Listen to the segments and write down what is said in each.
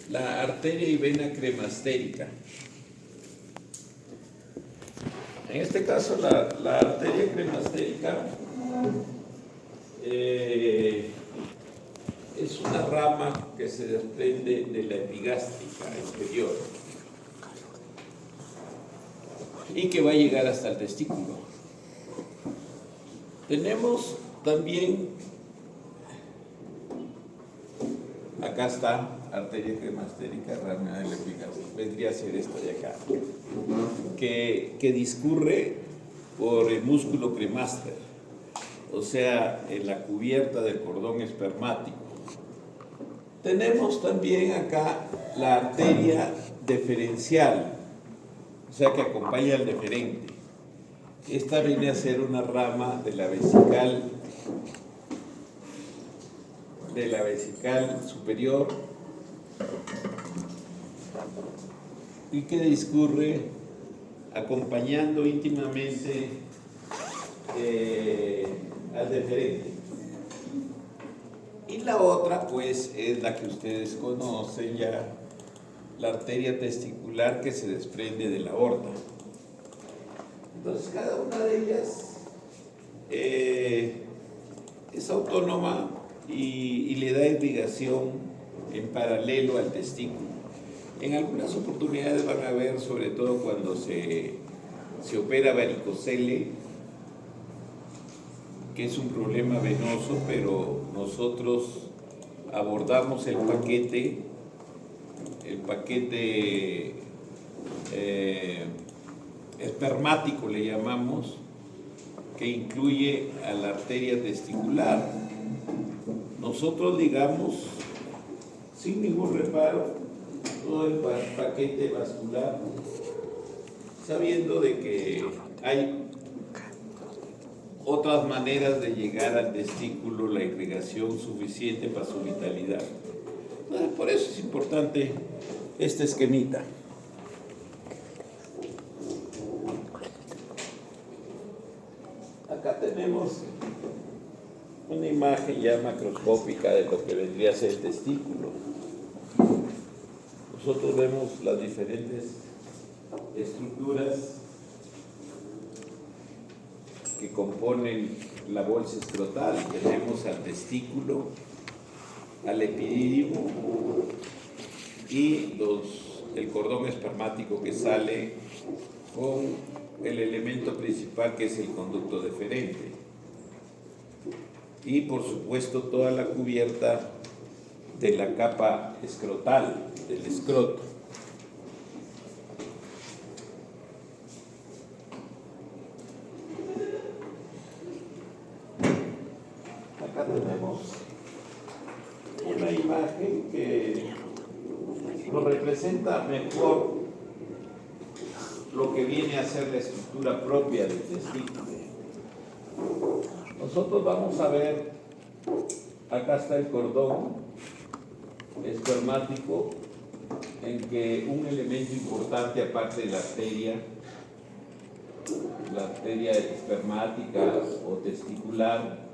la arteria y vena cremastérica. En este caso, la arteria cremastérica es una rama que se desprende de la epigástrica inferior y que va a llegar hasta el testículo. Tenemos también, acá está, arteria cremastérica, rama de la epigástrica, vendría a ser esta de acá, que discurre por el músculo cremaster, o sea, en la cubierta del cordón espermático. Tenemos también acá la arteria deferencial, o sea, que acompaña al deferente. Esta viene a ser una rama de la vesical superior y que discurre acompañando íntimamente al deferente. Y la otra, pues, es la que ustedes conocen ya, la arteria testicular que se desprende de la aorta. Entonces, cada una de ellas es autónoma y le da irrigación en paralelo al testículo. En algunas oportunidades van a ver, sobre todo cuando se opera varicocele, que es un problema venoso, pero nosotros abordamos el paquete espermático, le llamamos, que incluye a la arteria testicular. Nosotros ligamos sin ningún reparo todo el paquete vascular, sabiendo de que hay otras maneras de llegar al testículo, la irrigación suficiente para su vitalidad. Por eso es importante esta esquemita. Acá tenemos una imagen ya macroscópica de lo que vendría a ser el testículo. Nosotros vemos las diferentes estructuras que componen la bolsa escrotal. Tenemos al testículo, al epidídimo y el cordón espermático que sale con el elemento principal, que es el conducto deferente, y por supuesto toda la cubierta de la capa escrotal, del escroto. Acá tenemos una imagen que nos representa mejor lo que viene a ser la estructura propia del testículo. Nosotros vamos a ver, acá está el cordón espermático, en que un elemento importante, aparte de la arteria espermática o testicular,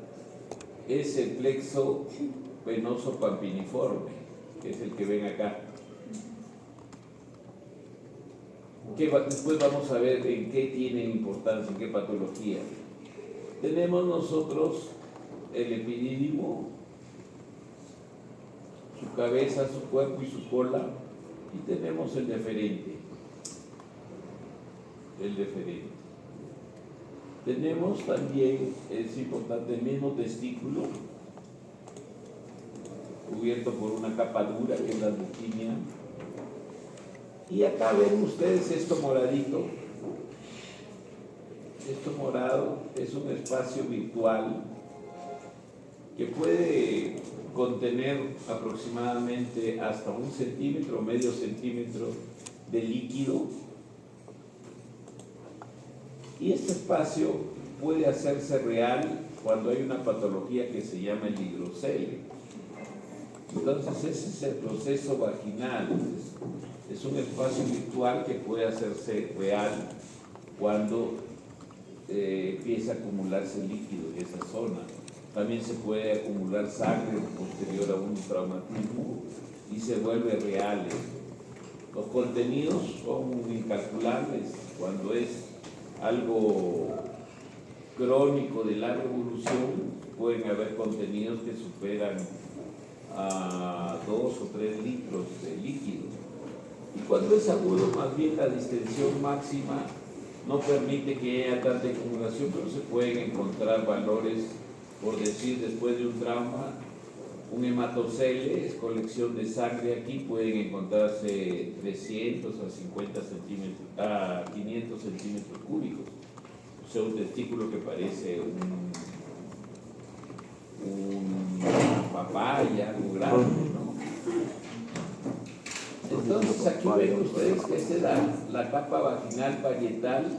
es el plexo venoso pampiniforme, que es el que ven acá. Después vamos a ver en qué tiene importancia, en qué patología. Tenemos nosotros el epidídimo, su cabeza, su cuerpo y su cola, y tenemos el deferente. Tenemos también, es importante, el mismo testículo, cubierto por una capa dura, que es la leuquimia. Y acá ven ustedes esto moradito. Esto morado es un espacio virtual que puede contener aproximadamente hasta 1 centímetro, medio centímetro de líquido. Y este espacio puede hacerse real cuando hay una patología que se llama el hidrocele. Entonces ese es el proceso vaginal. Es un espacio virtual que puede hacerse real cuando empieza a acumularse líquido en esa zona. También se puede acumular sangre posterior a un traumatismo y se vuelve real. Los contenidos son incalculables cuando es algo crónico de larga evolución. Pueden haber contenidos que superan a 2 o 3 litros de líquido. Y cuando es agudo, más bien la distensión máxima no permite que haya tanta acumulación, pero se pueden encontrar valores, por decir, después de un trauma, un hematocele, es colección de sangre aquí, pueden encontrarse 300 a 50 centímetros, a 500 centímetros cúbicos. O sea, un testículo que parece una papaya, algo grande, ¿no? Entonces aquí ven ustedes que esta es la capa vaginal parietal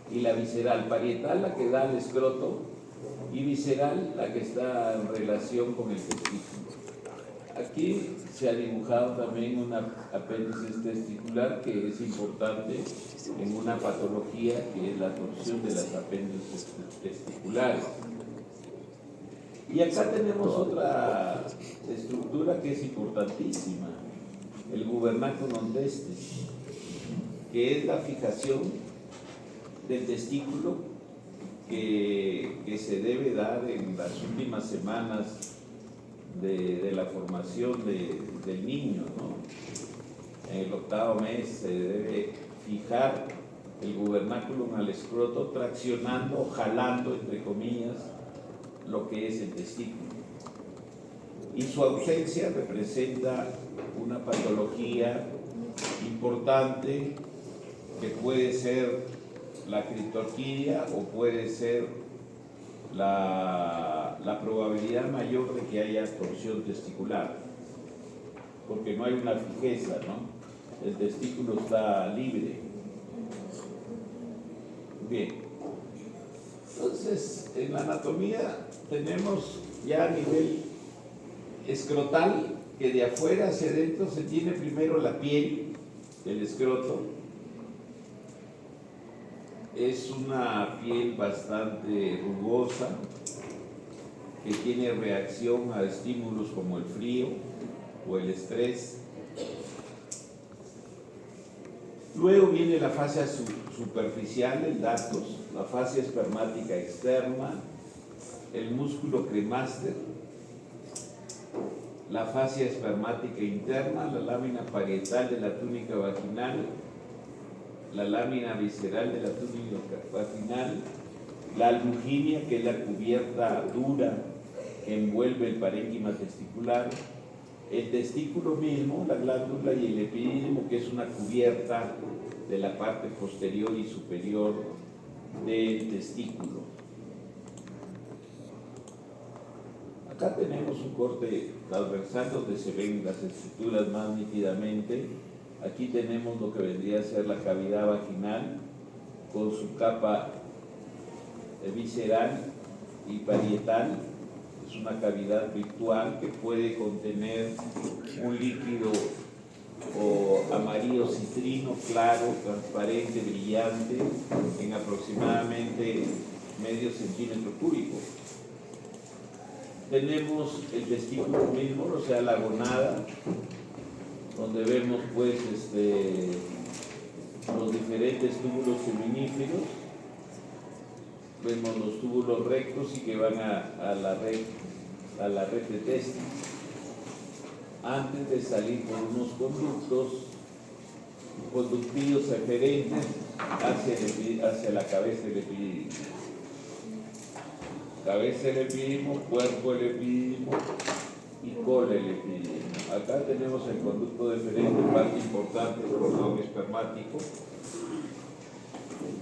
y la visceral. Parietal la que da al escroto y visceral la que está en relación con el testículo. Aquí se ha dibujado también un apéndice testicular que es importante en una patología que es la torsión de las apéndices testiculares. Y acá tenemos otra estructura que es importantísima, el gubernaculum testis, que es la fijación del testículo que se debe dar en las últimas semanas de la formación del niño, ¿no? En el 8º mes se debe fijar el gubernaculum al escroto, traccionando, jalando, entre comillas, lo que es el testículo. Y su ausencia representa una patología importante que puede ser la criptorquidia o puede ser la probabilidad mayor de que haya torsión testicular, porque no hay una fijeza, ¿no? El testículo está libre. Bien. Entonces, en la anatomía tenemos ya a nivel escrotal que de afuera hacia adentro se tiene primero la piel del escroto. Es una piel bastante rugosa que tiene reacción a estímulos como el frío o el estrés. Luego viene la fascia superficial, el ductus, la fascia espermática externa, el músculo cremaster, la fascia espermática interna, la lámina parietal de la túnica vaginal, la lámina visceral de la túnica vaginal, la albuginia, que es la cubierta dura que envuelve el parénquima testicular, el testículo mismo, la glándula, y el epidídimo, que es una cubierta de la parte posterior y superior del testículo. Acá tenemos un corte transversal donde se ven las estructuras más nítidamente. Aquí tenemos lo que vendría a ser la cavidad vaginal con su capa visceral y parietal. Es una cavidad virtual que puede contener un líquido amarillo citrino, claro, transparente, brillante, en aproximadamente medio centímetro cúbico. Tenemos el testículo mismo, o sea, la gonada, donde vemos pues los diferentes túbulos seminíferos. Vemos los túbulos rectos y que van a la red de testis, antes de salir por unos conductillos eferentes hacia la cabeza del epidídimo. Cabeza del epidídimo, cuerpo del epidídimo y cola del epidídimo. Acá tenemos el conducto deferente, parte importante del cordón espermático.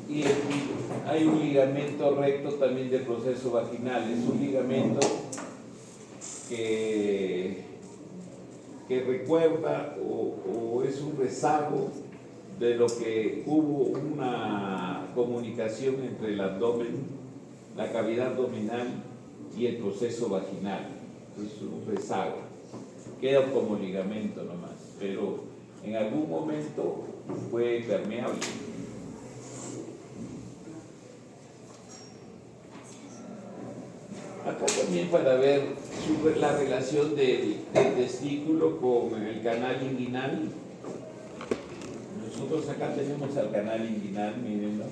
Y hay un ligamento recto también del proceso vaginal. Es un ligamento que recuerda o es un rezago de lo que hubo una comunicación entre el abdomen, la cavidad abdominal y el proceso vaginal. Es un rezago, queda como ligamento nomás, pero en algún momento fue permeable. Acá también, para ver la relación del testículo con el canal inguinal. Nosotros acá tenemos al canal inguinal, mírenlo.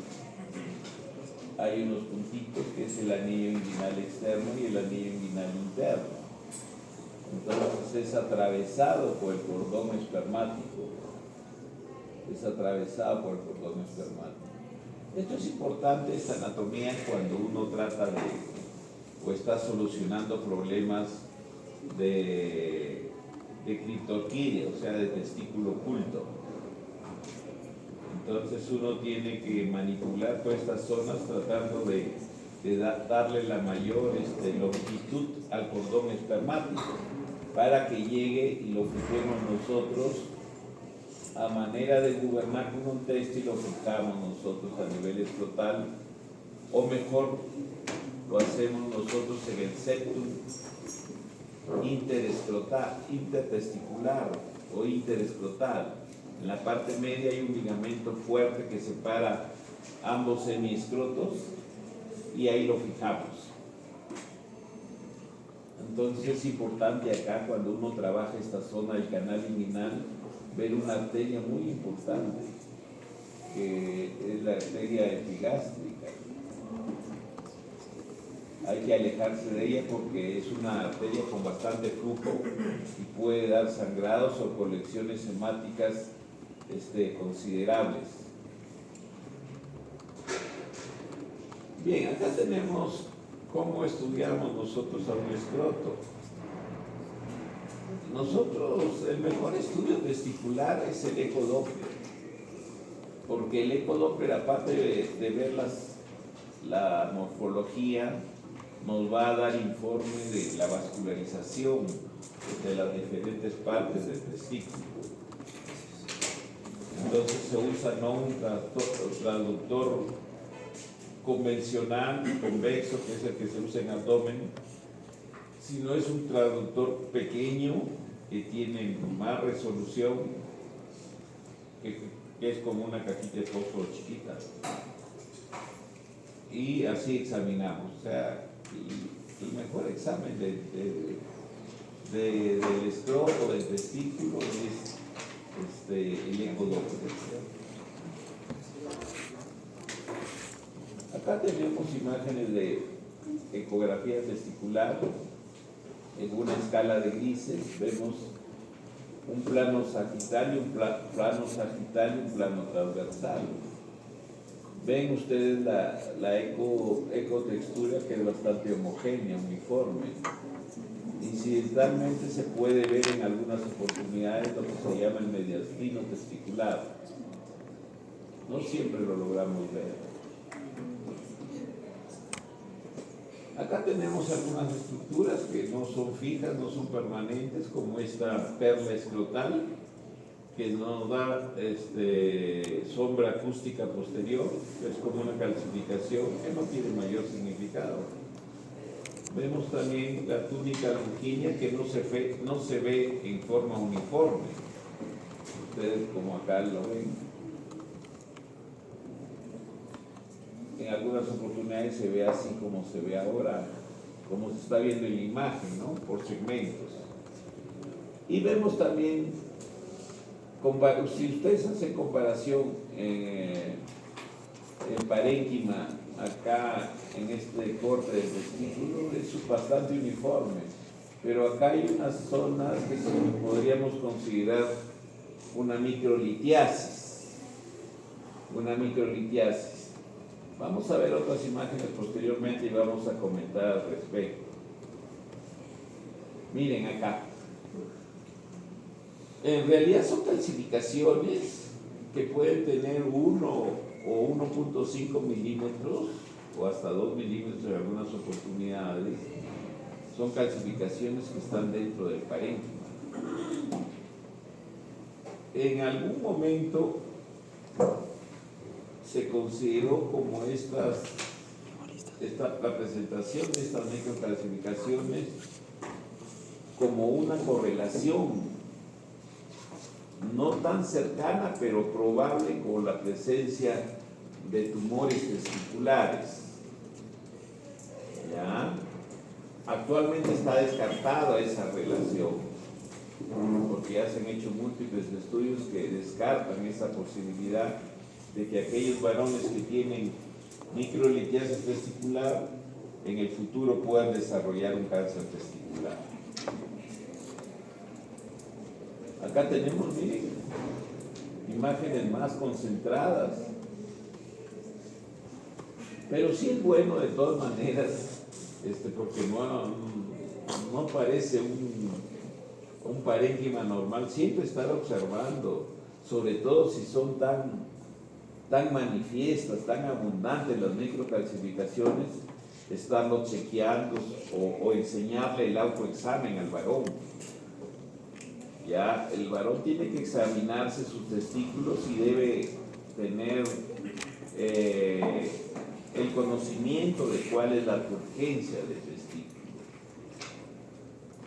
Hay unos puntitos que es el anillo inguinal externo y el anillo inguinal interno. Entonces es atravesado por el cordón espermático. Es atravesado por el cordón espermático. Esto es importante, esta anatomía, cuando uno trata de o está solucionando problemas de criptorquidia, o sea, de testículo oculto. Entonces uno tiene que manipular todas estas zonas tratando de darle la mayor longitud al cordón espermático para que llegue y lo fijemos nosotros a manera de gobernar con un test y lo fijamos nosotros a nivel escrotal, o mejor lo hacemos nosotros en el septum intertesticular o interescrotal. En la parte media hay un ligamento fuerte que separa ambos semiescrotos y ahí lo fijamos. Entonces es importante acá, cuando uno trabaja esta zona del canal inguinal, ver una arteria muy importante, que es la arteria epigástrica. Hay que alejarse de ella porque es una arteria con bastante flujo y puede dar sangrados o colecciones hemáticas considerables. Bien, acá tenemos cómo estudiamos nosotros a un escroto. Nosotros, el mejor estudio testicular es el ecodoppler, porque el ecodoppler, aparte de ver la morfología, nos va a dar informe de la vascularización de las diferentes partes del testículo. Entonces se usa no un traductor convencional, convexo, que es el que se usa en abdomen, sino es un traductor pequeño que tiene más resolución, que es como una cajita de fósforo chiquita. Y así examinamos. O sea, el mejor examen del escroto, del testículo, es el ecodoppler. Acá tenemos imágenes de ecografía testicular en una escala de grises. Vemos un plano sagital y un plano transversal. Ven ustedes la ecotextura, que es bastante homogénea, uniforme. Incidentalmente se puede ver en algunas oportunidades lo que se llama el mediastino testicular. No siempre lo logramos ver. Acá tenemos algunas estructuras que no son fijas, no son permanentes, como esta perla escrotal, que nos da sombra acústica posterior, que es como una calcificación que no tiene mayor significado. Vemos también la túnica longinia, que no se ve en forma uniforme. Ustedes como acá lo ven. En algunas oportunidades se ve así como se ve ahora, como se está viendo en la imagen, ¿no? Por segmentos. Y vemos también, si ustedes hacen comparación en parénquima, acá en este corte del testículo, es bastante uniforme, pero acá hay unas zonas que podríamos considerar una microlitiasis. Vamos a ver otras imágenes posteriormente y vamos a comentar al respecto. Miren acá. En realidad son calcificaciones que pueden tener 1 o 1.5 milímetros o hasta 2 milímetros en algunas oportunidades. Son calcificaciones que están dentro del parénquima. En algún momento se consideró como la presentación de estas microcalcificaciones como una correlación no tan cercana pero probable con la presencia de tumores testiculares. ¿Ya? Actualmente está descartada esa relación, porque ya se han hecho múltiples estudios que descartan esa posibilidad de que aquellos varones que tienen microlitiasis testicular en el futuro puedan desarrollar un cáncer testicular. Acá tenemos, miren, imágenes más concentradas, pero sí es bueno de todas maneras, porque no parece un parénquima normal, siempre estar observando, sobre todo si son tan manifiestas, tan abundantes las microcalcificaciones, estarlo chequeando o enseñarle el autoexamen al varón. Ya el varón tiene que examinarse sus testículos y debe tener el conocimiento de cuál es la turgencia del testículo.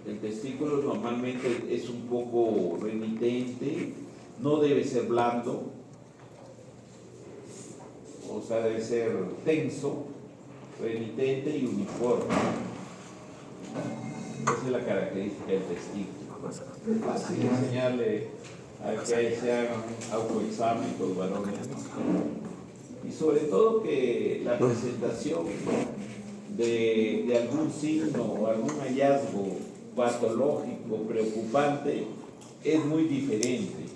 El testículo normalmente es un poco remitente, no debe ser blando, o sea, debe ser tenso, remitente y uniforme. Esa es la característica del testículo. Fácil enseñarle a que se hagan un autoexamen los varones. Y sobre todo que la presentación de algún signo o algún hallazgo patológico preocupante es muy diferente.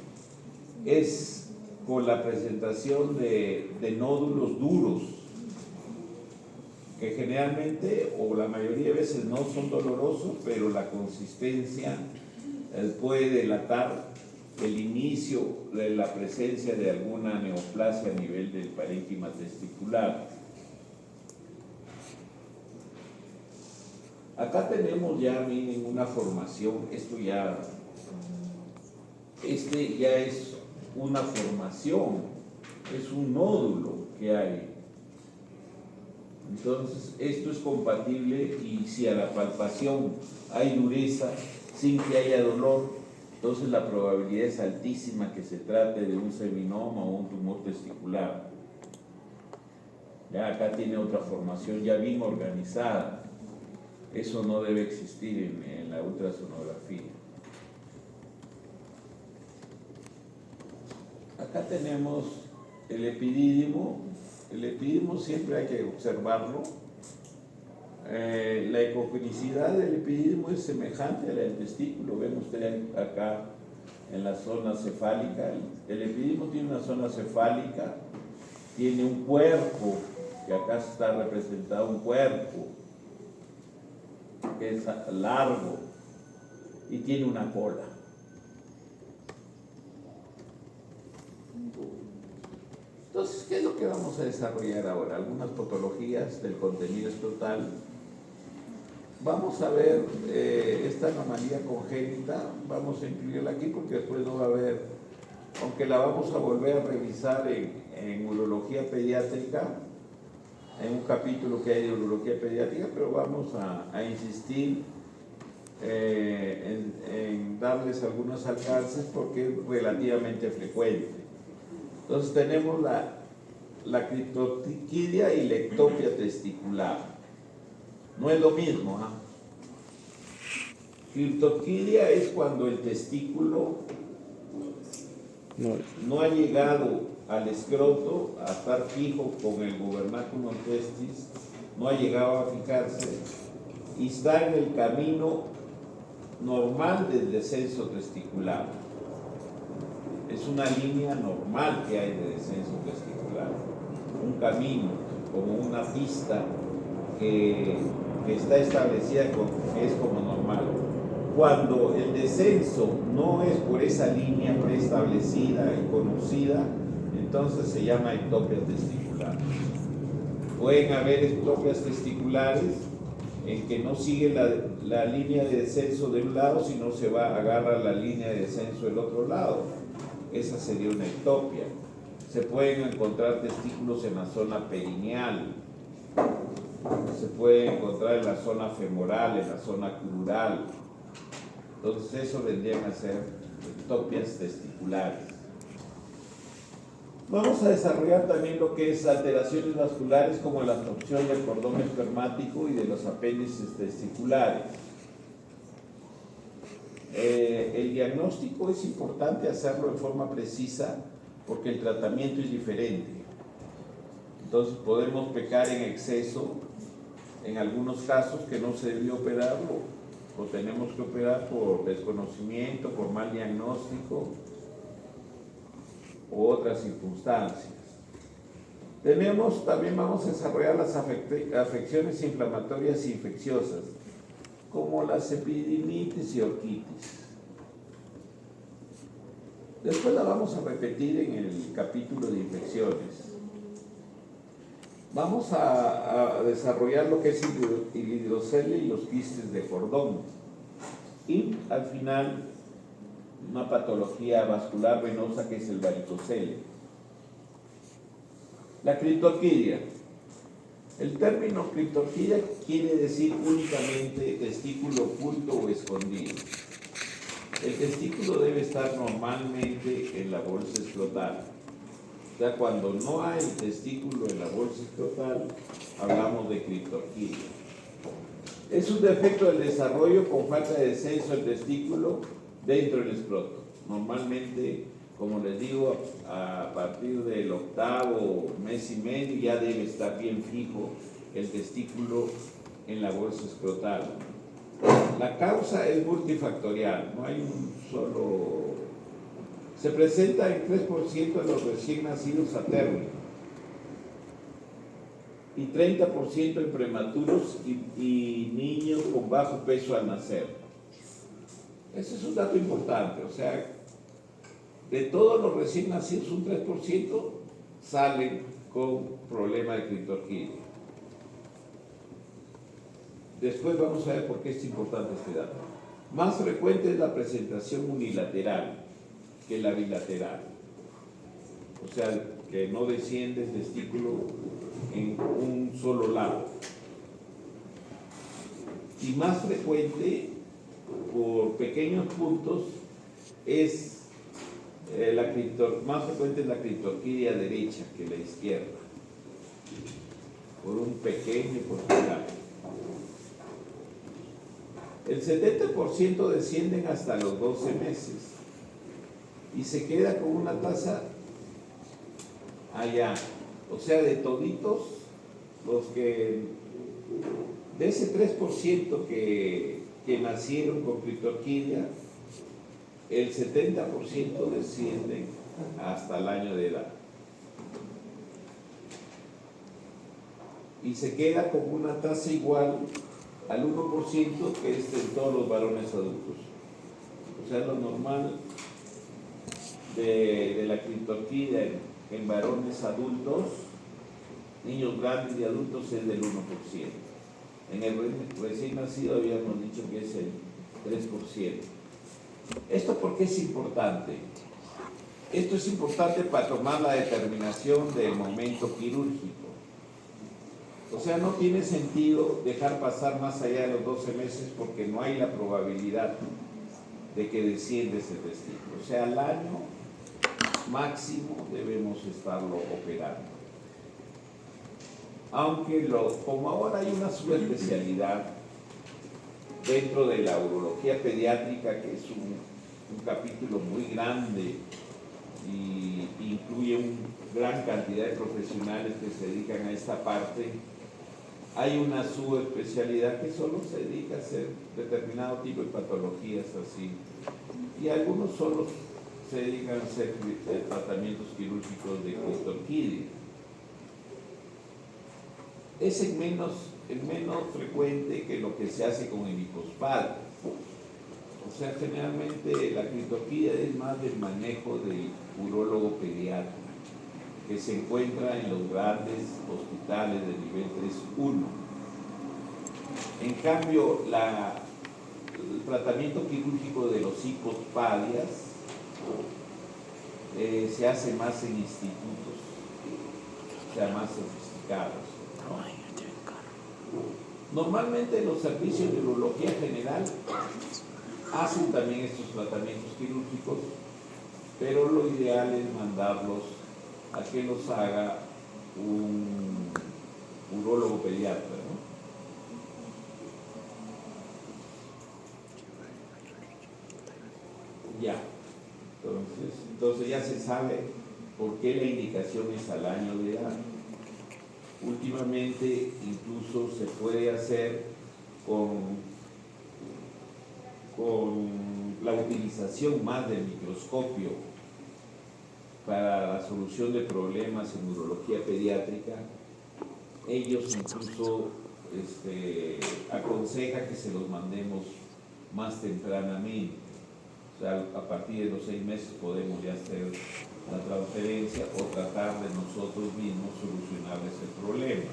Es con la presentación de nódulos duros, que generalmente o la mayoría de veces no son dolorosos, pero la consistencia puede delatar el inicio de la presencia de alguna neoplasia a nivel del parénquima testicular. Acá tenemos ya, miren, una formación, ya es una formación, es un nódulo que hay. Entonces, esto es compatible y si a la palpación hay dureza sin que haya dolor, entonces la probabilidad es altísima que se trate de un seminoma o un tumor testicular. Ya acá tiene otra formación ya bien organizada. Eso no debe existir en la ultrasonografía. Acá tenemos el epidídimo. El epidídimo siempre hay que observarlo. La ecogenicidad del epidídimo es semejante a la del testículo. Ven ustedes acá en la zona cefálica. El epidídimo tiene una zona cefálica, tiene un cuerpo, que acá está representado un cuerpo, que es largo, y tiene una cola. Entonces, ¿qué es lo que vamos a desarrollar ahora? Algunas patologías del contenido escrotal. Vamos a ver esta anomalía congénita, vamos a incluirla aquí porque después no va a haber, aunque la vamos a volver a revisar en urología pediátrica, en un capítulo que hay de urología pediátrica, pero vamos a insistir en darles algunos alcances porque es relativamente frecuente. Entonces tenemos la criptotiquidia y la ectopia testicular. No es lo mismo, ¿eh? Criptotiquidia es cuando el testículo no ha llegado al escroto a estar fijo con el gubernaculum testis, no ha llegado a fijarse y está en el camino normal del descenso testicular. Es una línea normal que hay de descenso testicular, un camino, como una pista que está establecida, que es como normal. Cuando el descenso no es por esa línea preestablecida y conocida, entonces se llama ectopia testicular. Pueden haber ectopias testiculares en que no sigue la línea de descenso de un lado, sino se agarra la línea de descenso del otro lado. Esa sería una ectopia. Se pueden encontrar testículos en la zona perineal, se puede encontrar en la zona femoral, en la zona crural. Entonces eso vendrían a ser ectopias testiculares. Vamos a desarrollar también lo que es alteraciones vasculares como la obstrucción del cordón espermático y de los apéndices testiculares. El diagnóstico es importante hacerlo de forma precisa porque el tratamiento es diferente. Entonces podemos pecar en exceso en algunos casos que no se debió operarlo, o tenemos que operar por desconocimiento, por mal diagnóstico u otras circunstancias. También vamos a desarrollar las afecciones inflamatorias e infecciosas, como las epididimitis y orquitis. Después la vamos a repetir en el capítulo de infecciones. Vamos a desarrollar lo que es el hidrocele y los quistes de cordón. Y al final, una patología vascular venosa que es el varicocele. La criptorquidia. El término criptorquidia quiere decir únicamente testículo oculto o escondido. El testículo debe estar normalmente en la bolsa escrotal. O sea, cuando no hay testículo en la bolsa escrotal, hablamos de criptorquidia. Es un defecto del desarrollo con falta de descenso del testículo dentro del escroto. Normalmente, como les digo, a partir del octavo mes y medio ya debe estar bien fijo el testículo en la bolsa escrotal. La causa es multifactorial, no hay un solo. Se presenta en 3% de los recién nacidos a término y 30% en prematuros y niños con bajo peso al nacer. Ese es un dato importante, o sea, de todos los recién nacidos, un 3% salen con problema de criptorquidia. Después vamos a ver por qué es importante este dato. Más frecuente es la presentación unilateral que la bilateral. O sea, que no desciende el testículo en un solo lado. Y más frecuente, por pequeños puntos, es más frecuente es la criptorquidia derecha que la izquierda, por un pequeño porcentaje. El 70% descienden hasta los 12 meses y se queda con una tasa allá. O sea, de toditos, los que de ese 3% que nacieron con criptorquidia, el 70% descienden hasta el año de edad. Y se queda con una tasa igual al 1% que es en todos los varones adultos. O sea, lo normal de la criptorquidia en varones adultos, niños grandes y adultos, es del 1%. En el recién nacido habíamos dicho que es el 3%. ¿Esto por qué es importante? Esto es importante para tomar la determinación del momento quirúrgico. O sea, no tiene sentido dejar pasar más allá de los 12 meses porque no hay la probabilidad de que descienda ese testículo. O sea, al año máximo debemos estarlo operando. Aunque como ahora hay una subespecialidad dentro de la urología pediátrica, que es un capítulo muy grande y incluye una gran cantidad de profesionales que se dedican a esta parte, hay una subespecialidad que solo se dedica a hacer determinado tipo de patologías así, y algunos solo se dedican a hacer tratamientos quirúrgicos de criptorquidia. Es el menos frecuente que lo que se hace con el hipospadia. O sea, generalmente la criptorquidia es más del manejo del urólogo pediatra, que se encuentra en los grandes hospitales de nivel 3-1. En cambio, el tratamiento quirúrgico de los hipospadias se hace más en institutos, o sea, más sofisticados. Normalmente los servicios de urología general hacen también estos tratamientos quirúrgicos, pero lo ideal es mandarlos a que los haga un urólogo pediatra, ¿no? Ya, entonces ya se sabe por qué la indicación es al año de edad. Últimamente incluso se puede hacer con la utilización más del microscopio para la solución de problemas en urología pediátrica. Ellos incluso aconsejan que se los mandemos más tempranamente. O sea, a partir de los 6 meses podemos ya hacer la transferencia o tratar de nosotros mismos solucionarles el problema.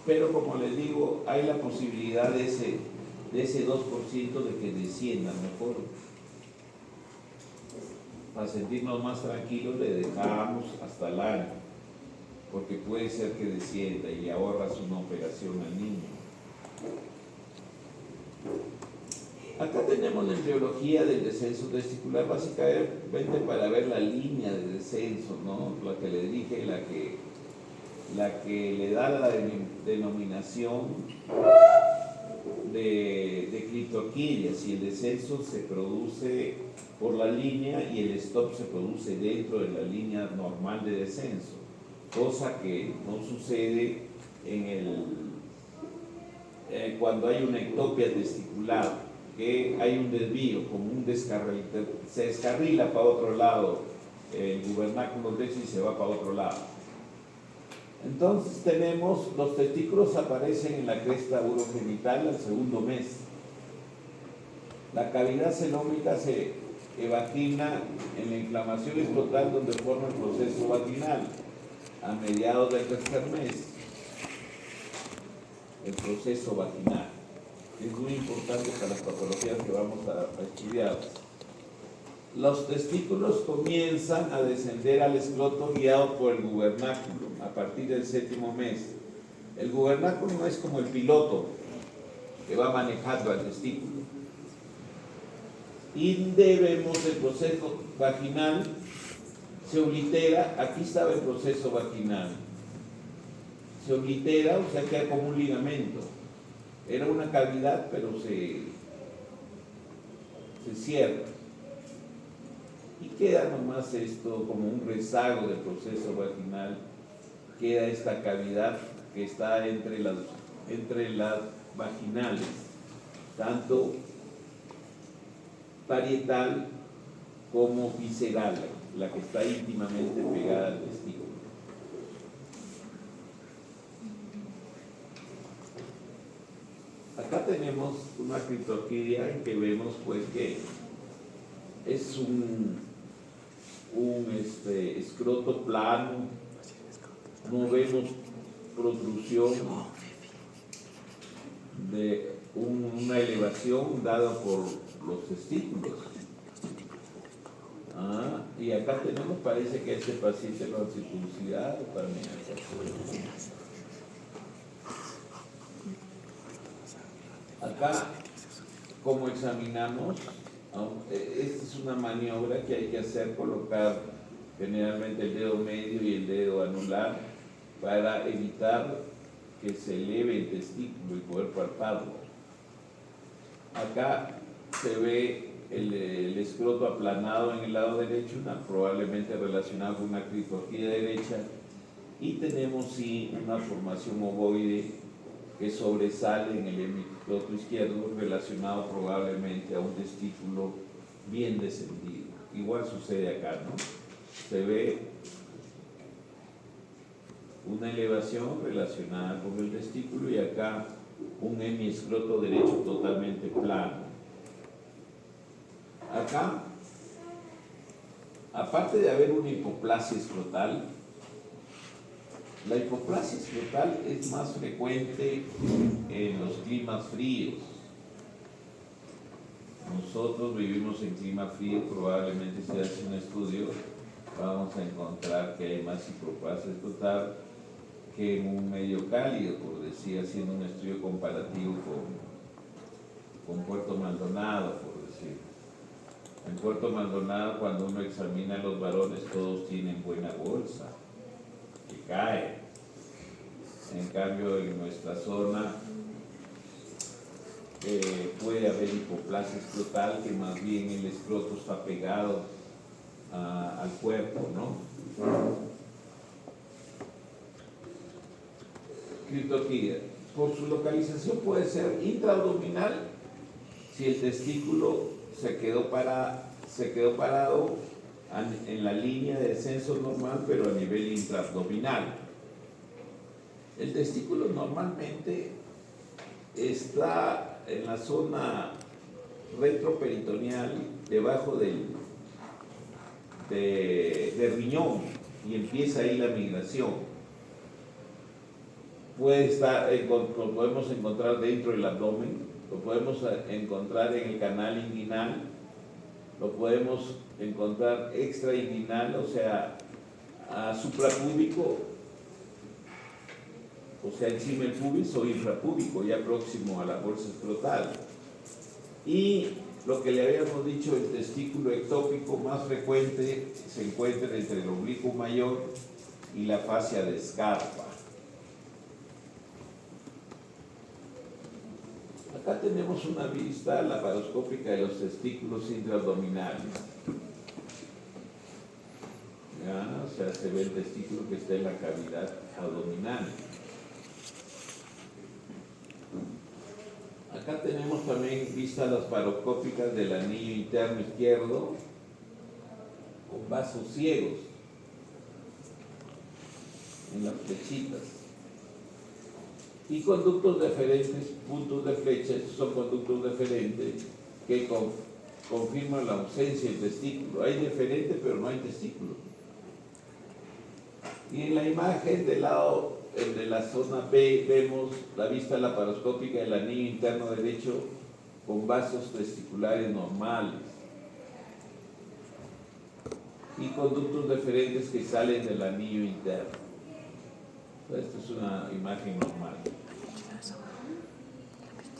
Pero como les digo, hay la posibilidad de ese 2% de que desciendan mejor. Para sentirnos más tranquilos le dejamos hasta el año, porque puede ser que descienda y ahorras una operación al niño. Acá tenemos la embriología del descenso testicular, básicamente para ver la línea de descenso, ¿no? La que le dije, la que le da la denominación de criptorquidia, si el descenso se produce por la línea y el stop se produce dentro de la línea normal de descenso, cosa que no sucede cuando hay una ectopia testicular, que hay un desvío, como un descarril, se descarrila para otro lado el gubernáculo derecho y se va para otro lado. Entonces tenemos, los testículos aparecen en la cresta urogenital al segundo mes. La cavidad celómica se evagina en la inflamación escrotal donde forma el proceso vaginal a mediados del tercer mes. El proceso vaginal es muy importante para las patologías que vamos a estudiar. Los testículos comienzan a descender al escroto guiado por el gubernáculo a partir del 7º mes. El gubernáculo no es como el piloto que va manejando al testículo. Y vemos el proceso vaginal, se oblitera, aquí estaba el proceso vaginal. Se oblitera, o sea, queda como un ligamento. Era una cavidad, pero se cierra. Y queda nomás esto como un rezago del proceso vaginal, queda esta cavidad que está entre las vaginales, tanto parietal como visceral, la que está íntimamente pegada al testículo. Acá tenemos una criptorquidia en que vemos pues que es un escroto plano, no vemos protrusión de una elevación dada por los testículos. Y acá tenemos, parece que este paciente lo han circuncidado también. Acá, como examinamos, esta es una maniobra que hay que hacer, colocar generalmente el dedo medio y el dedo anular para evitar que se eleve el testículo y poder palparlo. Acá se ve el escroto aplanado en el lado derecho, probablemente relacionado con una criptorquidia derecha, y tenemos sí una formación ovoide que sobresale en el hemiscroto izquierdo, relacionado probablemente a un testículo bien descendido. Igual sucede acá, ¿no? Se ve una elevación relacionada con el testículo y acá un hemiescroto derecho totalmente plano. Acá, aparte de haber una hipoplasia escrotal, la hipoplasia escrotal es más frecuente en los climas fríos. Nosotros vivimos en clima frío, probablemente si hace un estudio vamos a encontrar que hay más hipoplasia escrotal que en un medio cálido, por decir, haciendo un estudio comparativo con Puerto Maldonado, por decir. En Puerto Maldonado, cuando uno examina a los varones, todos tienen buena bolsa, que cae. En cambio, en nuestra zona puede haber hipoplasia escrotal, que más bien el escroto está pegado al cuerpo, ¿no? Criptorquídea, por su localización puede ser intraabdominal si el testículo se quedó parado en la línea de descenso normal, pero a nivel intraabdominal. El testículo normalmente está en la zona retroperitoneal, debajo del riñón, y empieza ahí la migración. Puede estar, lo podemos encontrar dentro del abdomen, lo podemos encontrar en el canal inguinal, lo podemos encontrar extrainguinal, o sea, suprapúbico, o sea, encima del pubis, o infrapúbico, ya próximo a la bolsa escrotal. Y lo que le habíamos dicho, el testículo ectópico más frecuente se encuentra entre el oblicuo mayor y la fascia de Scarpa. Acá tenemos una vista laparoscópica de los testículos intraabdominales. ¿Ya? O sea, se ve el testículo que está en la cavidad abdominal. Acá tenemos también vistas laparoscópicas del anillo interno izquierdo con vasos ciegos en las flechitas. Y conductos deferentes, puntos de flecha. Estos son conductos deferentes que confirman la ausencia del testículo. Hay deferente, pero no hay testículo. Y en la imagen del lado de la zona B vemos la vista laparoscópica del anillo interno derecho con vasos testiculares normales y conductos deferentes que salen del anillo interno. Esta es una imagen normal.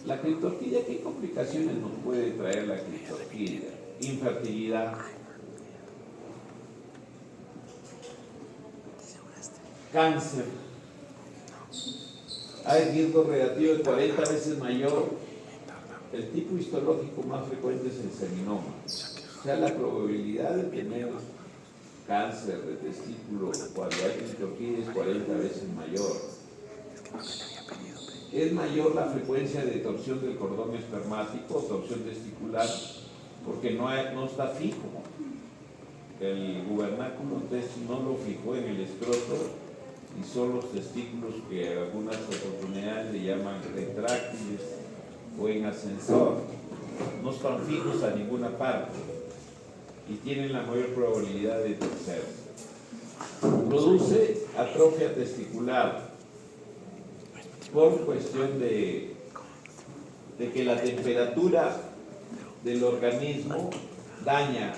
La criptorquídea, ¿qué complicaciones nos puede traer la criptorquídea? Infertilidad, cáncer, hay riesgo relativo de 40 veces mayor. El tipo histológico más frecuente es el seminoma. O sea, la probabilidad de tener cáncer de testículo cuando hay criptorquídea es 40 veces mayor. Es mayor la frecuencia de torsión del cordón espermático, torsión testicular, porque no está fijo. El gubernáculo no lo fijó en el escroto y son los testículos que en algunas oportunidades le llaman retráctiles o en ascensor. No están fijos a ninguna parte y tienen la mayor probabilidad de torcerse. Produce atrofia testicular por cuestión de que la temperatura del organismo daña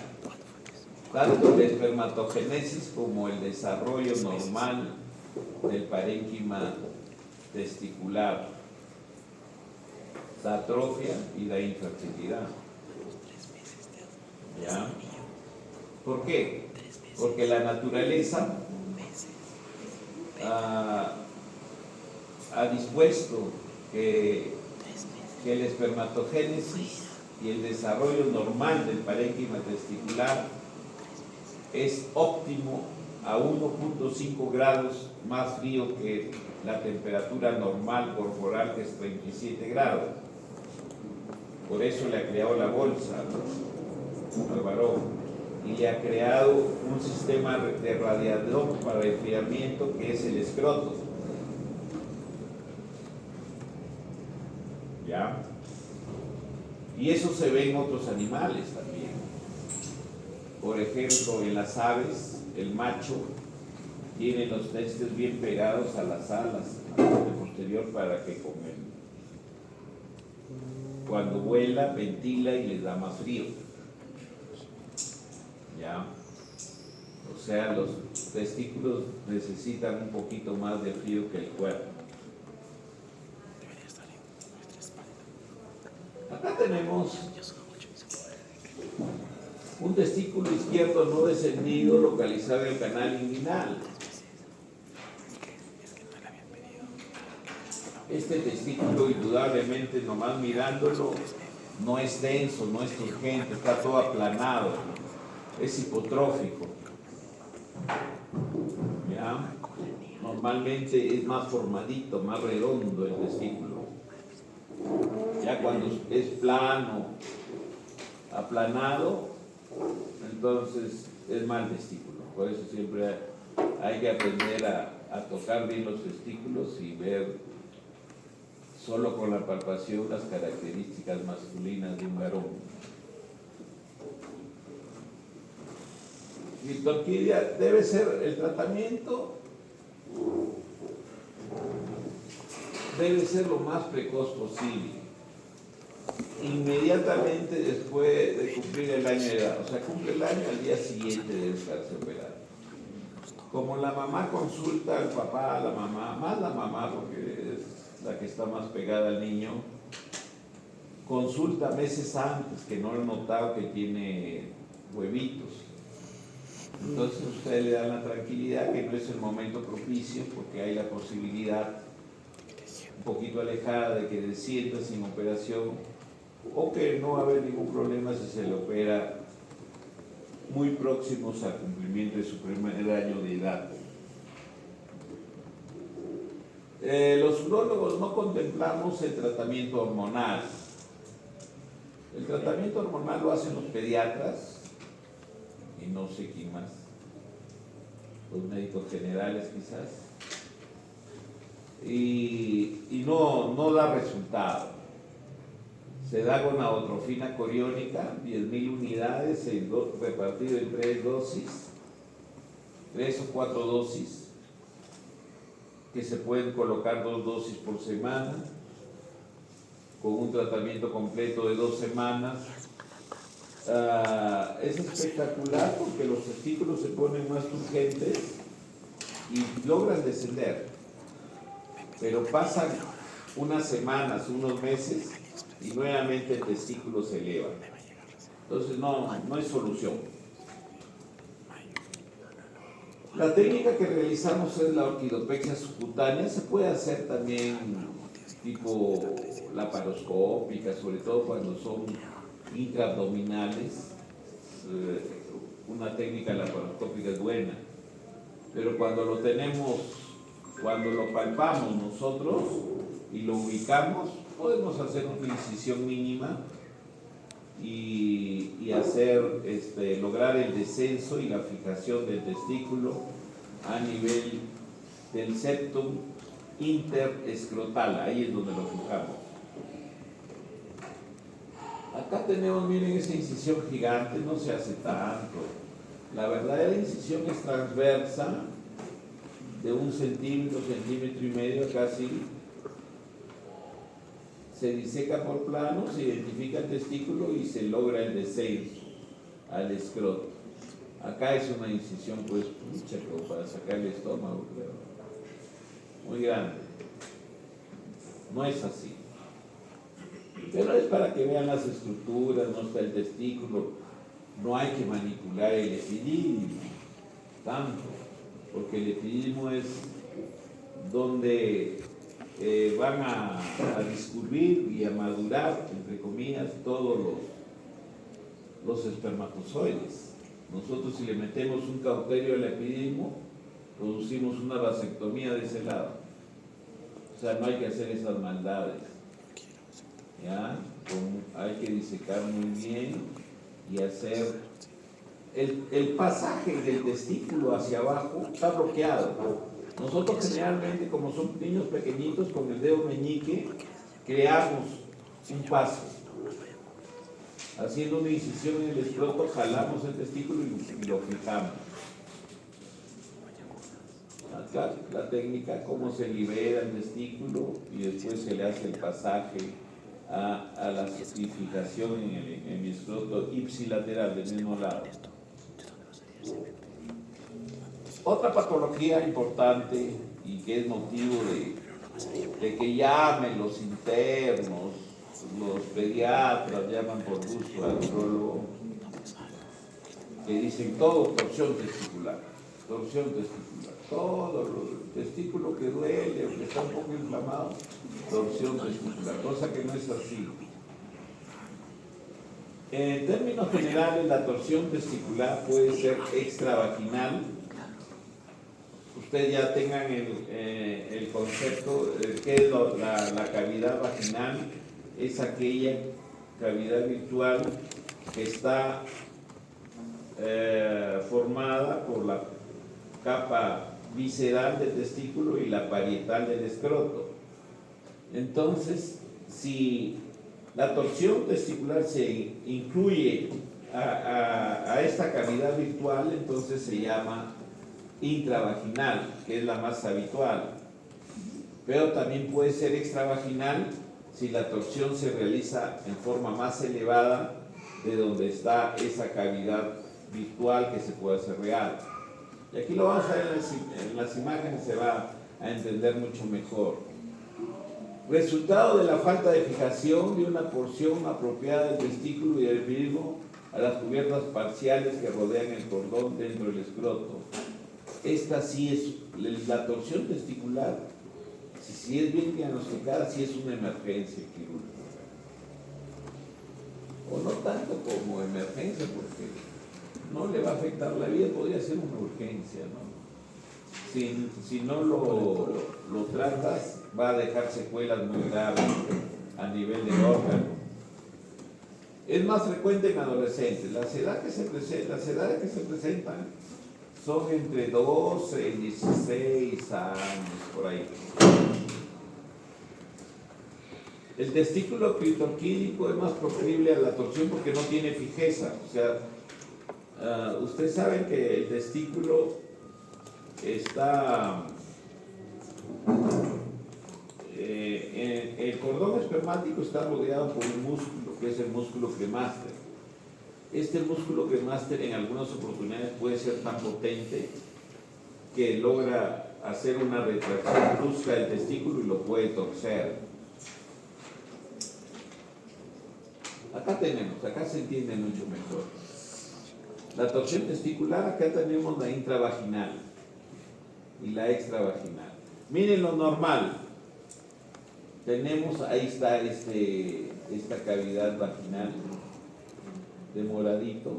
tanto la espermatogénesis como el desarrollo normal del parénquima testicular. Da atrofia y da infertilidad. ¿Ya? ¿Por qué? Porque la naturaleza ha dispuesto que el espermatogénesis y el desarrollo normal del parénquima testicular es óptimo a 1.5 grados más frío que la temperatura normal corporal, que es 37 grados. Por eso le ha creado la bolsa al varón y le ha creado un sistema de radiador para enfriamiento que es el escroto. ¿Ya? Y eso se ve en otros animales también. Por ejemplo, en las aves, el macho tiene los testes bien pegados a las alas, a la parte posterior, para que cuando vuela, ventila y les da más frío. ¿Ya? O sea, los testículos necesitan un poquito más de frío que el cuerpo. Acá tenemos Un testículo izquierdo no descendido localizado en el canal inguinal. Este testículo, indudablemente, nomás mirándolo, no es denso, no es turgente, está todo aplanado, es hipotrófico. ¿Ya? Normalmente es más formadito, más redondo el testículo. Ya cuando es plano, aplanado, entonces es mal testículo. Por eso siempre hay que aprender a tocar bien los testículos y ver solo con la palpación las características masculinas de un varón. Clitorquidia debe ser el tratamiento, debe ser lo más precoz posible, inmediatamente después de cumplir el año de edad. O sea, cumple el año, al día siguiente debe estarse operado. Como la mamá consulta al papá, a la mamá, más la mamá porque es la que está más pegada al niño, consulta meses antes que no ha notado que tiene huevitos. Entonces ustedes le dan la tranquilidad que no es el momento propicio porque hay la posibilidad un poquito alejada de que descienda sin operación o que no va a haber ningún problema si se le opera muy próximos al cumplimiento de su primer año de edad. Los urólogos no contemplamos el tratamiento hormonal. El tratamiento hormonal lo hacen los pediatras y no sé quién más, los médicos generales quizás, y no da resultado. Se da gonadotrofina coriónica, 10.000 unidades repartido en 3 dosis, 3 o 4 dosis, que se pueden colocar 2 dosis por semana, con un tratamiento completo de 2 semanas. Es espectacular porque los testículos se ponen más turgentes y logran descender, pero pasan unas semanas, unos meses y nuevamente el testículo se eleva. Entonces no es solución. La técnica que realizamos es la orquidopexia subcutánea. Se puede hacer también tipo laparoscópica, sobre todo cuando son intraabdominales. Una técnica laparoscópica es buena, pero cuando lo palpamos nosotros y lo ubicamos, podemos hacer una incisión mínima y hacer, lograr el descenso y la fijación del testículo a nivel del septum interescrotal. Ahí es donde lo fijamos. Acá tenemos, miren, esa incisión gigante, no se hace tanto. La verdadera incisión es transversa, de 1 centímetro, centímetro y medio casi. Se diseca por plano, se identifica el testículo y se logra el descenso al escroto. Acá es una incisión, pues, mucha, como para sacar el estómago, creo. Muy grande. No es así. Pero es para que vean las estructuras, no está el testículo. No hay que manipular el epidídimo tanto, porque el epidídimo es donde van a discurrir y a madurar, entre comillas, todos los espermatozoides. Nosotros, si le metemos un cauterio al epidídimo, producimos una vasectomía de ese lado. O sea, no hay que hacer esas maldades. ¿Ya? Hay que disecar muy bien y hacer el pasaje del testículo hacia abajo está bloqueado. Nosotros generalmente, como son niños pequeñitos, con el dedo meñique creamos un paso. Haciendo una incisión en el escroto, jalamos el testículo y lo fijamos. Acá la técnica, cómo se libera el testículo y después se le hace el pasaje a la fijación en el hemiscroto ipsilateral del mismo lado. Otra patología importante y que es motivo de que llamen los internos, los pediatras llaman por gusto al urólogo, que dicen todo torsión testicular, todo el testículo que duele o que está un poco inflamado, torsión testicular, cosa que no es así. En términos generales, la torsión testicular puede ser extravaginal. Ustedes ya tengan el concepto de qué es la cavidad vaginal. Es aquella cavidad virtual que está formada por la capa visceral del testículo y la parietal del escroto. Entonces, si la torsión testicular se incluye a esta cavidad virtual, entonces se llama intravaginal, que es la más habitual. Pero también puede ser extravaginal si la torsión se realiza en forma más elevada de donde está esa cavidad virtual que se puede hacer real. Y aquí lo vamos a ver en las imágenes, se va a entender mucho mejor. Resultado de la falta de fijación de una porción apropiada del testículo y del epidídimo a las cubiertas parciales que rodean el cordón dentro del escroto. Esta sí es la torsión testicular, si es bien diagnosticada, sí es una emergencia quirúrgica. O no tanto como emergencia, porque no le va a afectar la vida, podría ser una urgencia, ¿no? Si no lo tratas, va a dejar secuelas muy graves a nivel de órgano. Es más frecuente en adolescentes. Las edades que se presentan son entre 12 y 16 años, por ahí. El testículo clitorquídico es más proclive a la torsión porque no tiene fijeza. O sea, ustedes saben que el testículo está... el cordón espermático está rodeado por un músculo, que es el músculo cremaster. Este músculo cremaster en algunas oportunidades puede ser tan potente que logra hacer una retracción brusca del testículo y lo puede torcer. Acá se entiende mucho mejor. La torsión testicular, acá tenemos la intravaginal y la extravaginal. Miren lo normal. Tenemos, ahí está esta cavidad vaginal de moradito.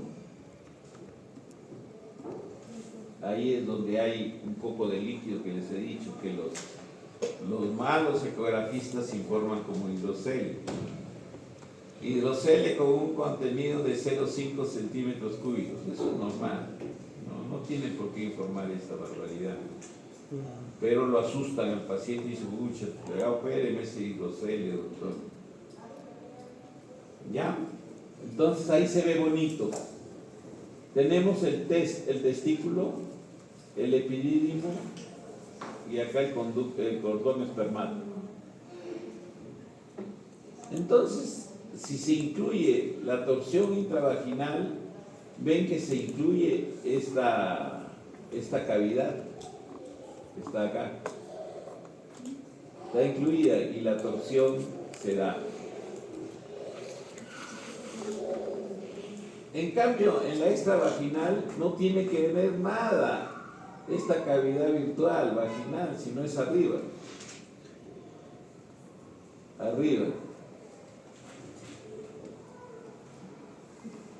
Ahí es donde hay un poco de líquido que les he dicho que los malos ecografistas informan como hidrocele. Hidrocele con un contenido de 0,5 centímetros cúbicos. Eso es normal. No tiene por qué informar esta barbaridad. Pero lo asustan al paciente y dice, pucha, opéreme ese hidrocele, doctor. ¿Ya? Entonces ahí se ve bonito. Tenemos el testículo, el epidídimo y acá el cordón espermático. Entonces, si se incluye la torsión intravaginal, ven que se incluye esta cavidad que está acá. Está incluida y la torsión se da. En cambio, en la extravaginal no tiene que ver nada esta cavidad virtual vaginal, sino es arriba. Arriba.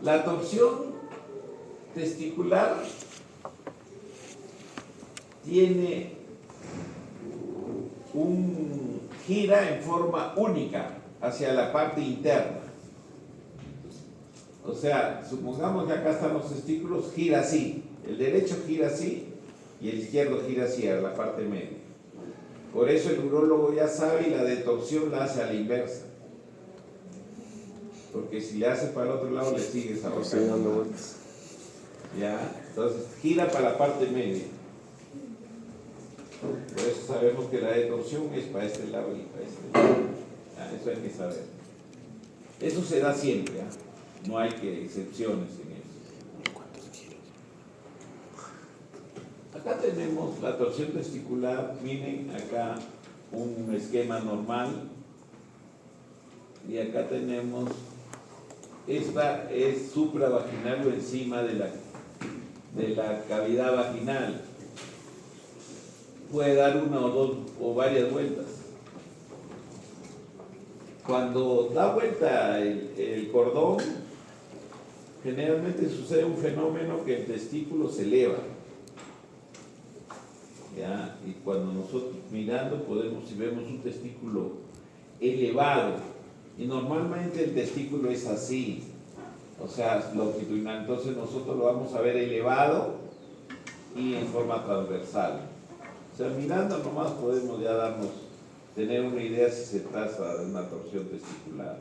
La torsión testicular tiene gira en forma única hacia la parte interna. O sea, supongamos que acá están los testículos, gira así. El derecho gira así y el izquierdo gira hacia la parte media. Por eso el urólogo ya sabe y la detorsión la hace a la inversa. Porque si le hace para el otro lado, le sigues ahorcando. ¿Ya? Entonces, gira para la parte media. Por eso sabemos que la detorsión es para este lado y para este lado. Eso hay que saber. Eso se da siempre, ¿eh? No hay que excepciones en eso. Acá tenemos la torsión testicular. Miren, acá un esquema normal. Y acá tenemos, esta es supravaginal o encima de la de la cavidad vaginal. Puede dar una o dos o varias vueltas. Cuando da vuelta el cordón, generalmente sucede un fenómeno que el testículo se eleva. ¿Ya? Y cuando nosotros mirando podemos, si vemos un testículo elevado, y normalmente el testículo es así, o sea, longitudinal, entonces nosotros lo vamos a ver elevado y en forma transversal. O sea, mirando nomás podemos ya tener una idea si se trata de una torsión testicular.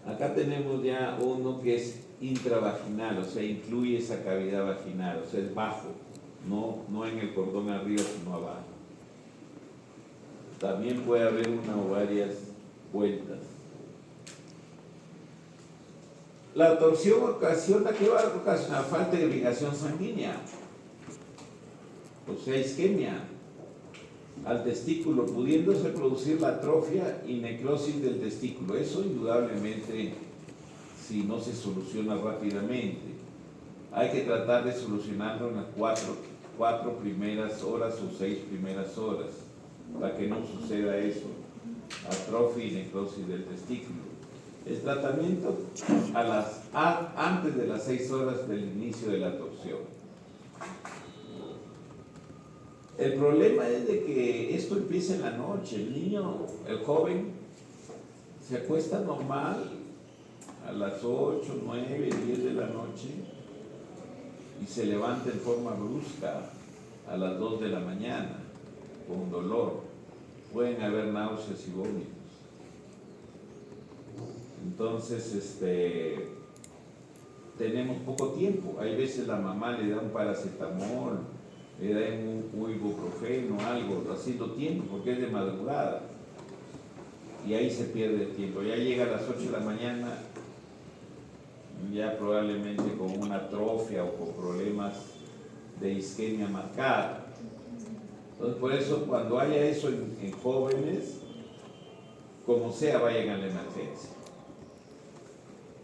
Acá tenemos ya uno que es intravaginal, o sea, incluye esa cavidad vaginal, o sea, es bajo, no en el cordón arriba, sino abajo. También puede haber una o varias vueltas. La torsión ocasiona, ¿qué va a ocasionar? Falta de irrigación sanguínea, o sea, isquemia al testículo, pudiéndose producir la atrofia y necrosis del testículo. Eso indudablemente, si no se soluciona rápidamente, hay que tratar de solucionarlo en las cuatro primeras horas o 6 primeras horas, para que no suceda eso, atrofia y necrosis del testículo. El tratamiento antes de las 6 horas del inicio de la torsión. El problema es de que esto empieza en la noche. El niño, el joven, se acuesta normal a las 8, 9, 10 de la noche y se levanta en forma brusca a las 2 de la mañana con dolor. Pueden haber náuseas y vómitos. Entonces, tenemos poco tiempo. Hay veces la mamá le da un paracetamol, le da un ibuprofeno, algo, haciendo tiempo, porque es de madrugada. Y ahí se pierde el tiempo. Ya llega a las 8 de la mañana, ya probablemente con una atrofia o con problemas de isquemia marcada. Entonces, por eso, cuando haya eso en jóvenes, como sea, vayan a la emergencia.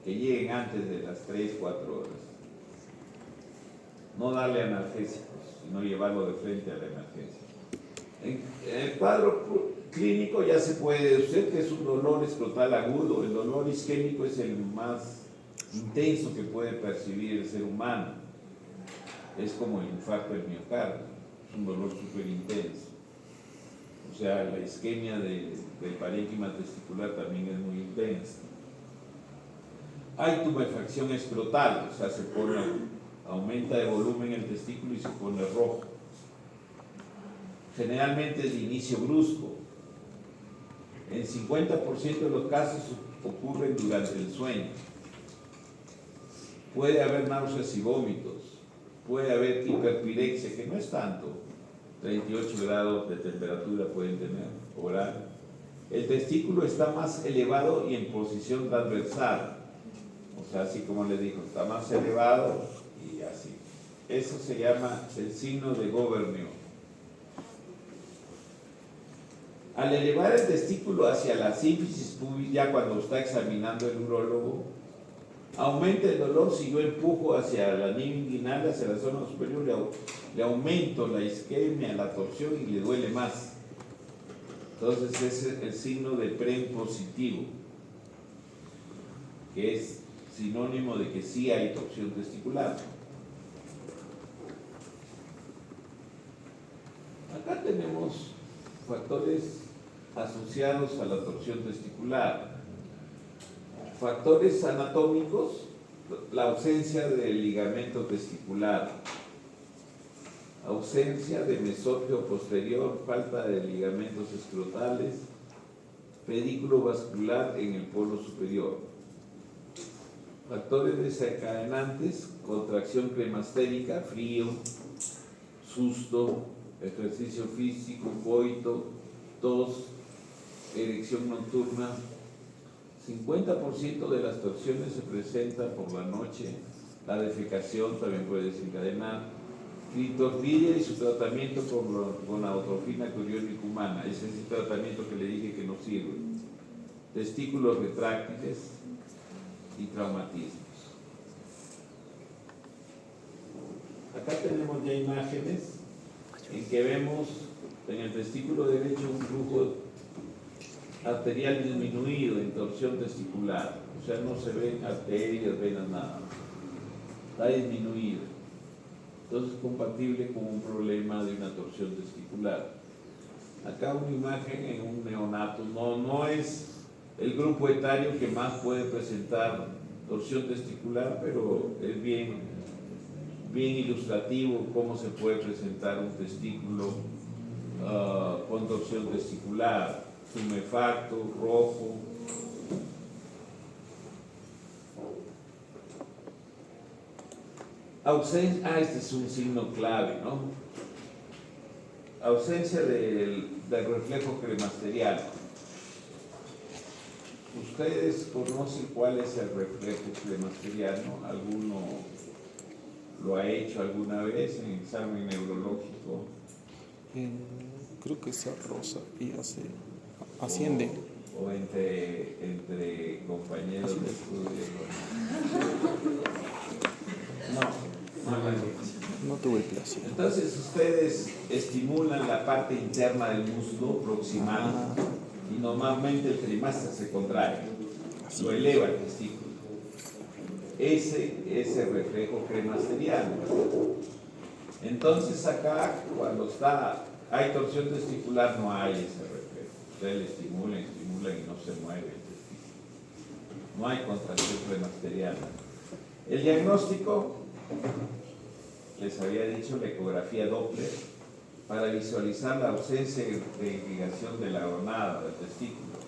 Que lleguen antes de las 3, 4 horas. No darle analgésicos, sino llevarlo de frente a la emergencia. En el cuadro clínico ya se puede deducir que es un dolor escrotal agudo. El dolor isquémico es el más intenso que puede percibir el ser humano. Es como el infarto del miocardio, es un dolor súper intenso. O sea, la isquemia del parénquima testicular también es muy intensa. Hay tumefacción escrotal, o sea, aumenta de volumen el testículo y se pone rojo. Generalmente es de inicio brusco. En 50% de los casos ocurren durante el sueño. Puede haber náuseas y vómitos. Puede haber hiperpirexia, que no es tanto. 38 grados de temperatura pueden tener oral. El testículo está más elevado y en posición transversal. O sea, así como les digo, está más elevado y así. Eso se llama el signo de Gobernio. Al elevar el testículo hacia la sínfisis pubis, ya cuando está examinando el urólogo, aumenta el dolor si yo empujo hacia la línea inguinal, hacia la zona superior, le aumento la isquemia, la torsión y le duele más. Entonces ese es el signo de PREM positivo, que es sinónimo de que sí hay torsión testicular. Acá tenemos factores asociados a la torsión testicular. Factores anatómicos: la ausencia del ligamento testicular, ausencia de mesófilo posterior, falta de ligamentos escrotales, pedículo vascular en el polo superior. Factores desencadenantes: contracción cremastérica, frío, susto, ejercicio físico, coito, tos, erección nocturna. 50% de las torsiones se presentan por la noche. La defecación también puede desencadenar. Clitorfidia y su tratamiento con la autofina coriónica humana. Ese es el tratamiento que le dije que no sirve. Testículos retráctiles y traumatismos. Acá tenemos ya imágenes en que vemos en el testículo derecho un flujo arterial disminuido en torsión testicular, o sea, no se ven arterias, venas, nada, está disminuido. Entonces es compatible con un problema de una torsión testicular. Acá una imagen en un neonato, no es el grupo etario que más puede presentar torsión testicular, pero es bien ilustrativo cómo se puede presentar un testículo con torsión testicular, tumefacto, rojo. Este es un signo clave, ¿no? Ausencia del reflejo cremasteriano. ¿Ustedes conocen cuál es el reflejo cremasteriano? ¿Alguno lo ha hecho alguna vez en examen neurológico? Creo que esa rosa y asciende. O entre compañeros de estudio. No tuve el placer. Entonces ustedes estimulan la parte interna del músculo proximal y normalmente el trimestre se contrae, lo eleva el testículo. Ese es el reflejo cremasteriano. Entonces acá, cuando hay torsión testicular, no hay ese reflejo. Ustedes le estimulan y no se mueve el testículo. No hay contracción cremasteriana. El diagnóstico, les había dicho, la ecografía Doppler, para visualizar la ausencia de irrigación de la gonada, del testículo.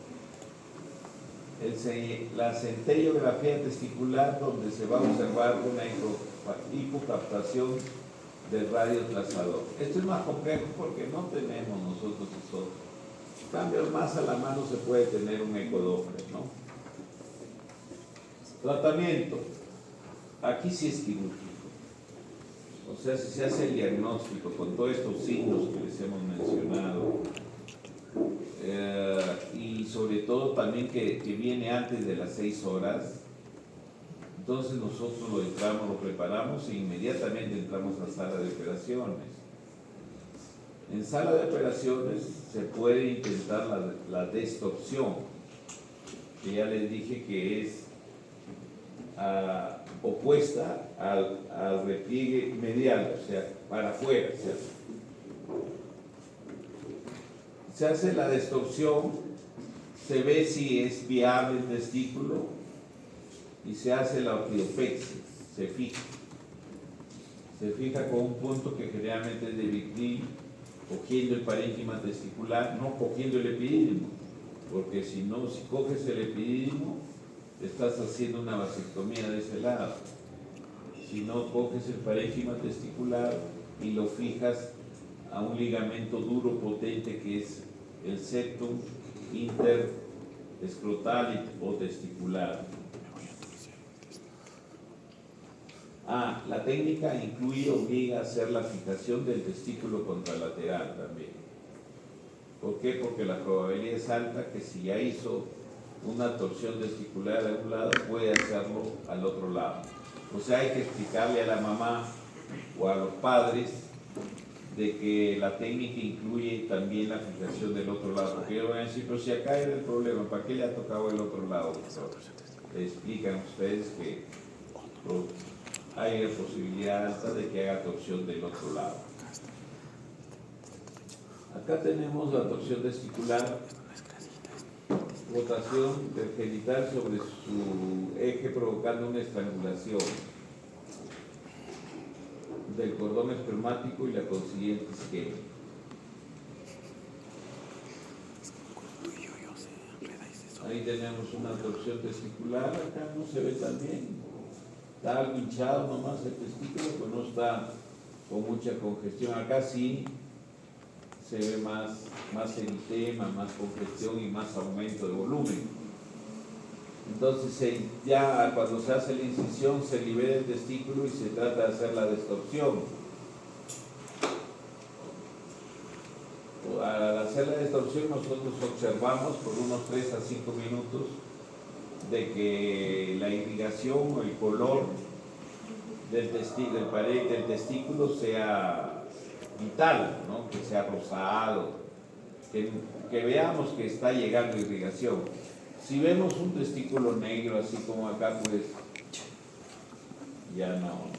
La centellografía testicular, donde se va a observar una hipocaptación del radio trazador. Esto es más complejo porque no tenemos nosotros esos cambios. Más a la mano se puede tener un ecodoppler, ¿no? Tratamiento. Aquí sí es quirúrgico. O sea, si se hace el diagnóstico con todos estos signos que les hemos mencionado, y sobre todo también que viene antes de las 6 horas, entonces nosotros lo preparamos e inmediatamente entramos a sala de operaciones. En sala de operaciones se puede intentar la destorsión, que ya les dije que es opuesta al repliegue medial, o sea, para afuera, ¿cierto? Se hace la distorsión, se ve si es viable el testículo y se hace la ortidopexia, se fija con un punto que generalmente es de Vickrey, cogiendo el parénquima testicular, no cogiendo el epidídimo, porque si coges el epidídimo, estás haciendo una vasectomía de ese lado. Si no, coges el parénquima testicular y lo fijas a un ligamento duro potente que es el septum interescrotal o testicular. La técnica obliga a hacer la fijación del testículo contralateral también. ¿Por qué? Porque la probabilidad es alta que si ya hizo una torsión testicular de un lado, puede hacerlo al otro lado. O sea, hay que explicarle a la mamá o a los padres de que la técnica incluye también la fijación del otro lado, porque ellos van a decir, pero si acá era el problema, ¿para qué le ha tocado el otro lado? Le explican ustedes que hay la posibilidad alta de que haga torsión del otro lado. Acá tenemos la torsión testicular, rotación del genital sobre su eje provocando una estrangulación del cordón espermático y la consiguiente isquemia. Ahí tenemos una torsión testicular, acá no se ve tan bien. Está algo hinchado nomás el testículo, pero no está con mucha congestión. Acá sí se ve más eritema, más congestión y más aumento de volumen. Entonces ya cuando se hace la incisión se libera el testículo y se trata de hacer la distorsión. Al hacer la distorsión nosotros observamos por unos 3 a 5 minutos de que la irrigación o el color del testículo sea vital, ¿no? Que sea rosado, que veamos que está llegando irrigación. Si vemos un testículo negro, así como acá, pues ya no.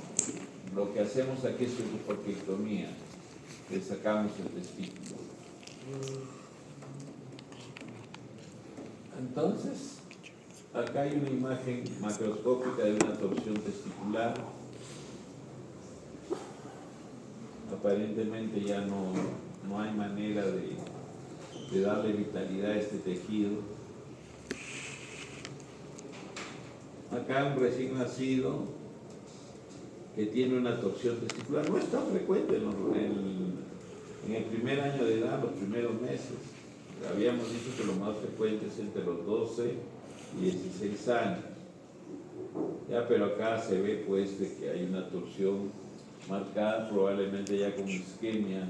Lo que hacemos aquí es una porquectomía, le sacamos el testículo. Entonces, acá hay una imagen macroscópica de una torsión testicular. Aparentemente ya no hay manera de darle vitalidad a este tejido. Acá un recién nacido que tiene una torsión testicular no es tan frecuente en el primer año de edad, los primeros meses. Habíamos dicho que lo más frecuente es entre los 12 y 16 años. Ya, pero acá se ve pues de que hay una torsión marcada, probablemente ya con isquemia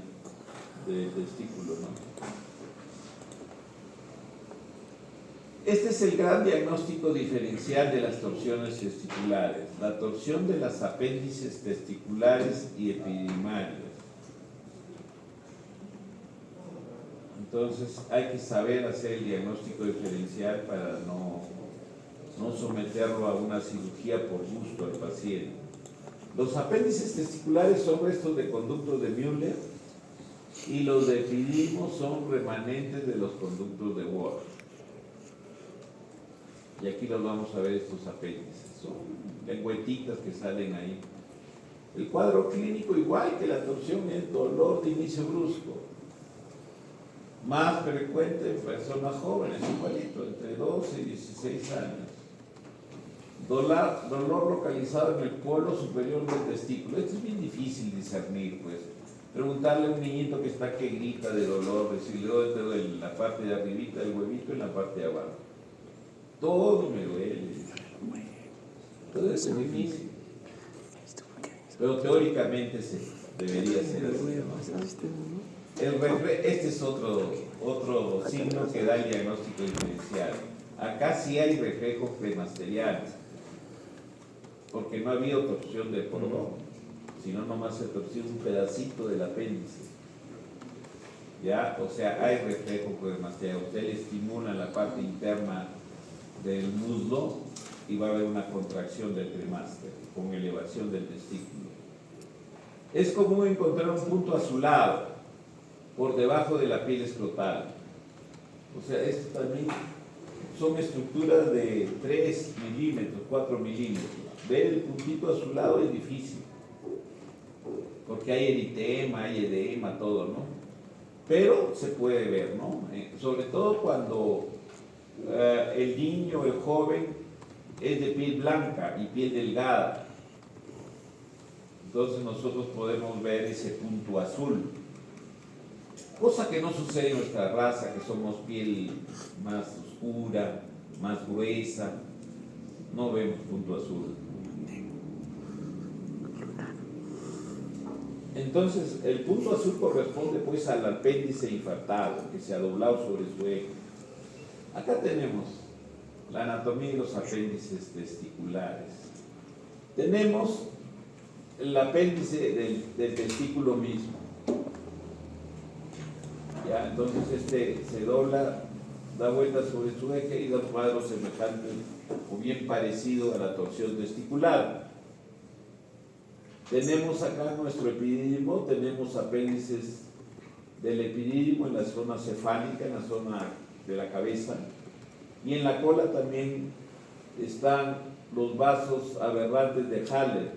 del testículo, ¿no? Este es el gran diagnóstico diferencial de las torsiones testiculares, la torsión de las apéndices testiculares y epididimales. Entonces hay que saber hacer el diagnóstico diferencial para no someterlo a una cirugía por gusto al paciente. Los apéndices testiculares son restos de conductos de Müller y los de epididimo son remanentes de los conductos de Wolff. Y aquí los vamos a ver, estos apéndices. Son lengüetitas que salen ahí. El cuadro clínico, igual que la torsión, es dolor de inicio brusco. Más frecuente en personas jóvenes, igualito, entre 12 y 16 años. Dolor localizado en el polo superior del testículo. Esto es bien difícil discernir, pues. Preguntarle a un niñito que está que grita de dolor, decirle, oh, te duele en la parte de arribita del huevito y en la parte de abajo. Todo me duele. Todo eso es difícil. Pero teóricamente debería ser así, ¿no? Este es otro signo que da el diagnóstico diferencial. Acá sí hay reflejos premasteriales, porque no había torsión del cordón, sino nomás se torció un pedacito del apéndice. ¿Ya? O sea, hay reflejos premasteriales. Usted le estimula la parte interna del muslo y va a haber una contracción del cremaster con elevación del testículo. Es común encontrar un punto azulado por debajo de la piel escrotal. O sea, esto también son estructuras de 3 milímetros, 4 milímetros. Ver el puntito azulado es difícil, porque hay eritema, hay edema, todo, ¿no? Pero se puede ver, ¿no? Sobre todo cuando el niño, el joven, es de piel blanca y piel delgada. Entonces nosotros podemos ver ese punto azul. Cosa que no sucede en nuestra raza, que somos piel más oscura, más gruesa. No vemos punto azul. Entonces, el punto azul corresponde pues al apéndice infartado, que se ha doblado sobre su eje. Acá tenemos la anatomía de los apéndices testiculares. Tenemos el apéndice del testículo mismo. ¿Ya? Entonces este se dobla, da vuelta sobre su eje y da un cuadro semejante o bien parecido a la torsión testicular. Tenemos acá nuestro epidídimo, tenemos apéndices del epidídimo en la zona cefálica, en la zona de la cabeza, y en la cola también están los vasos aberrantes de Haller,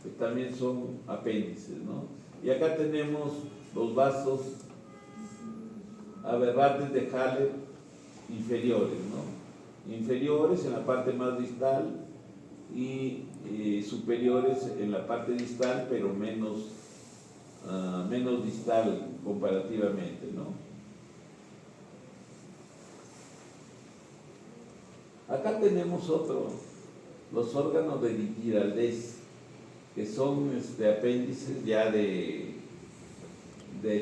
que también son apéndices, ¿no? Y acá tenemos los vasos aberrantes de Haller inferiores, ¿no? Inferiores en la parte más distal y superiores en la parte distal, pero menos distal comparativamente, ¿no? Acá tenemos los órganos de Giraldez, que son apéndices ya del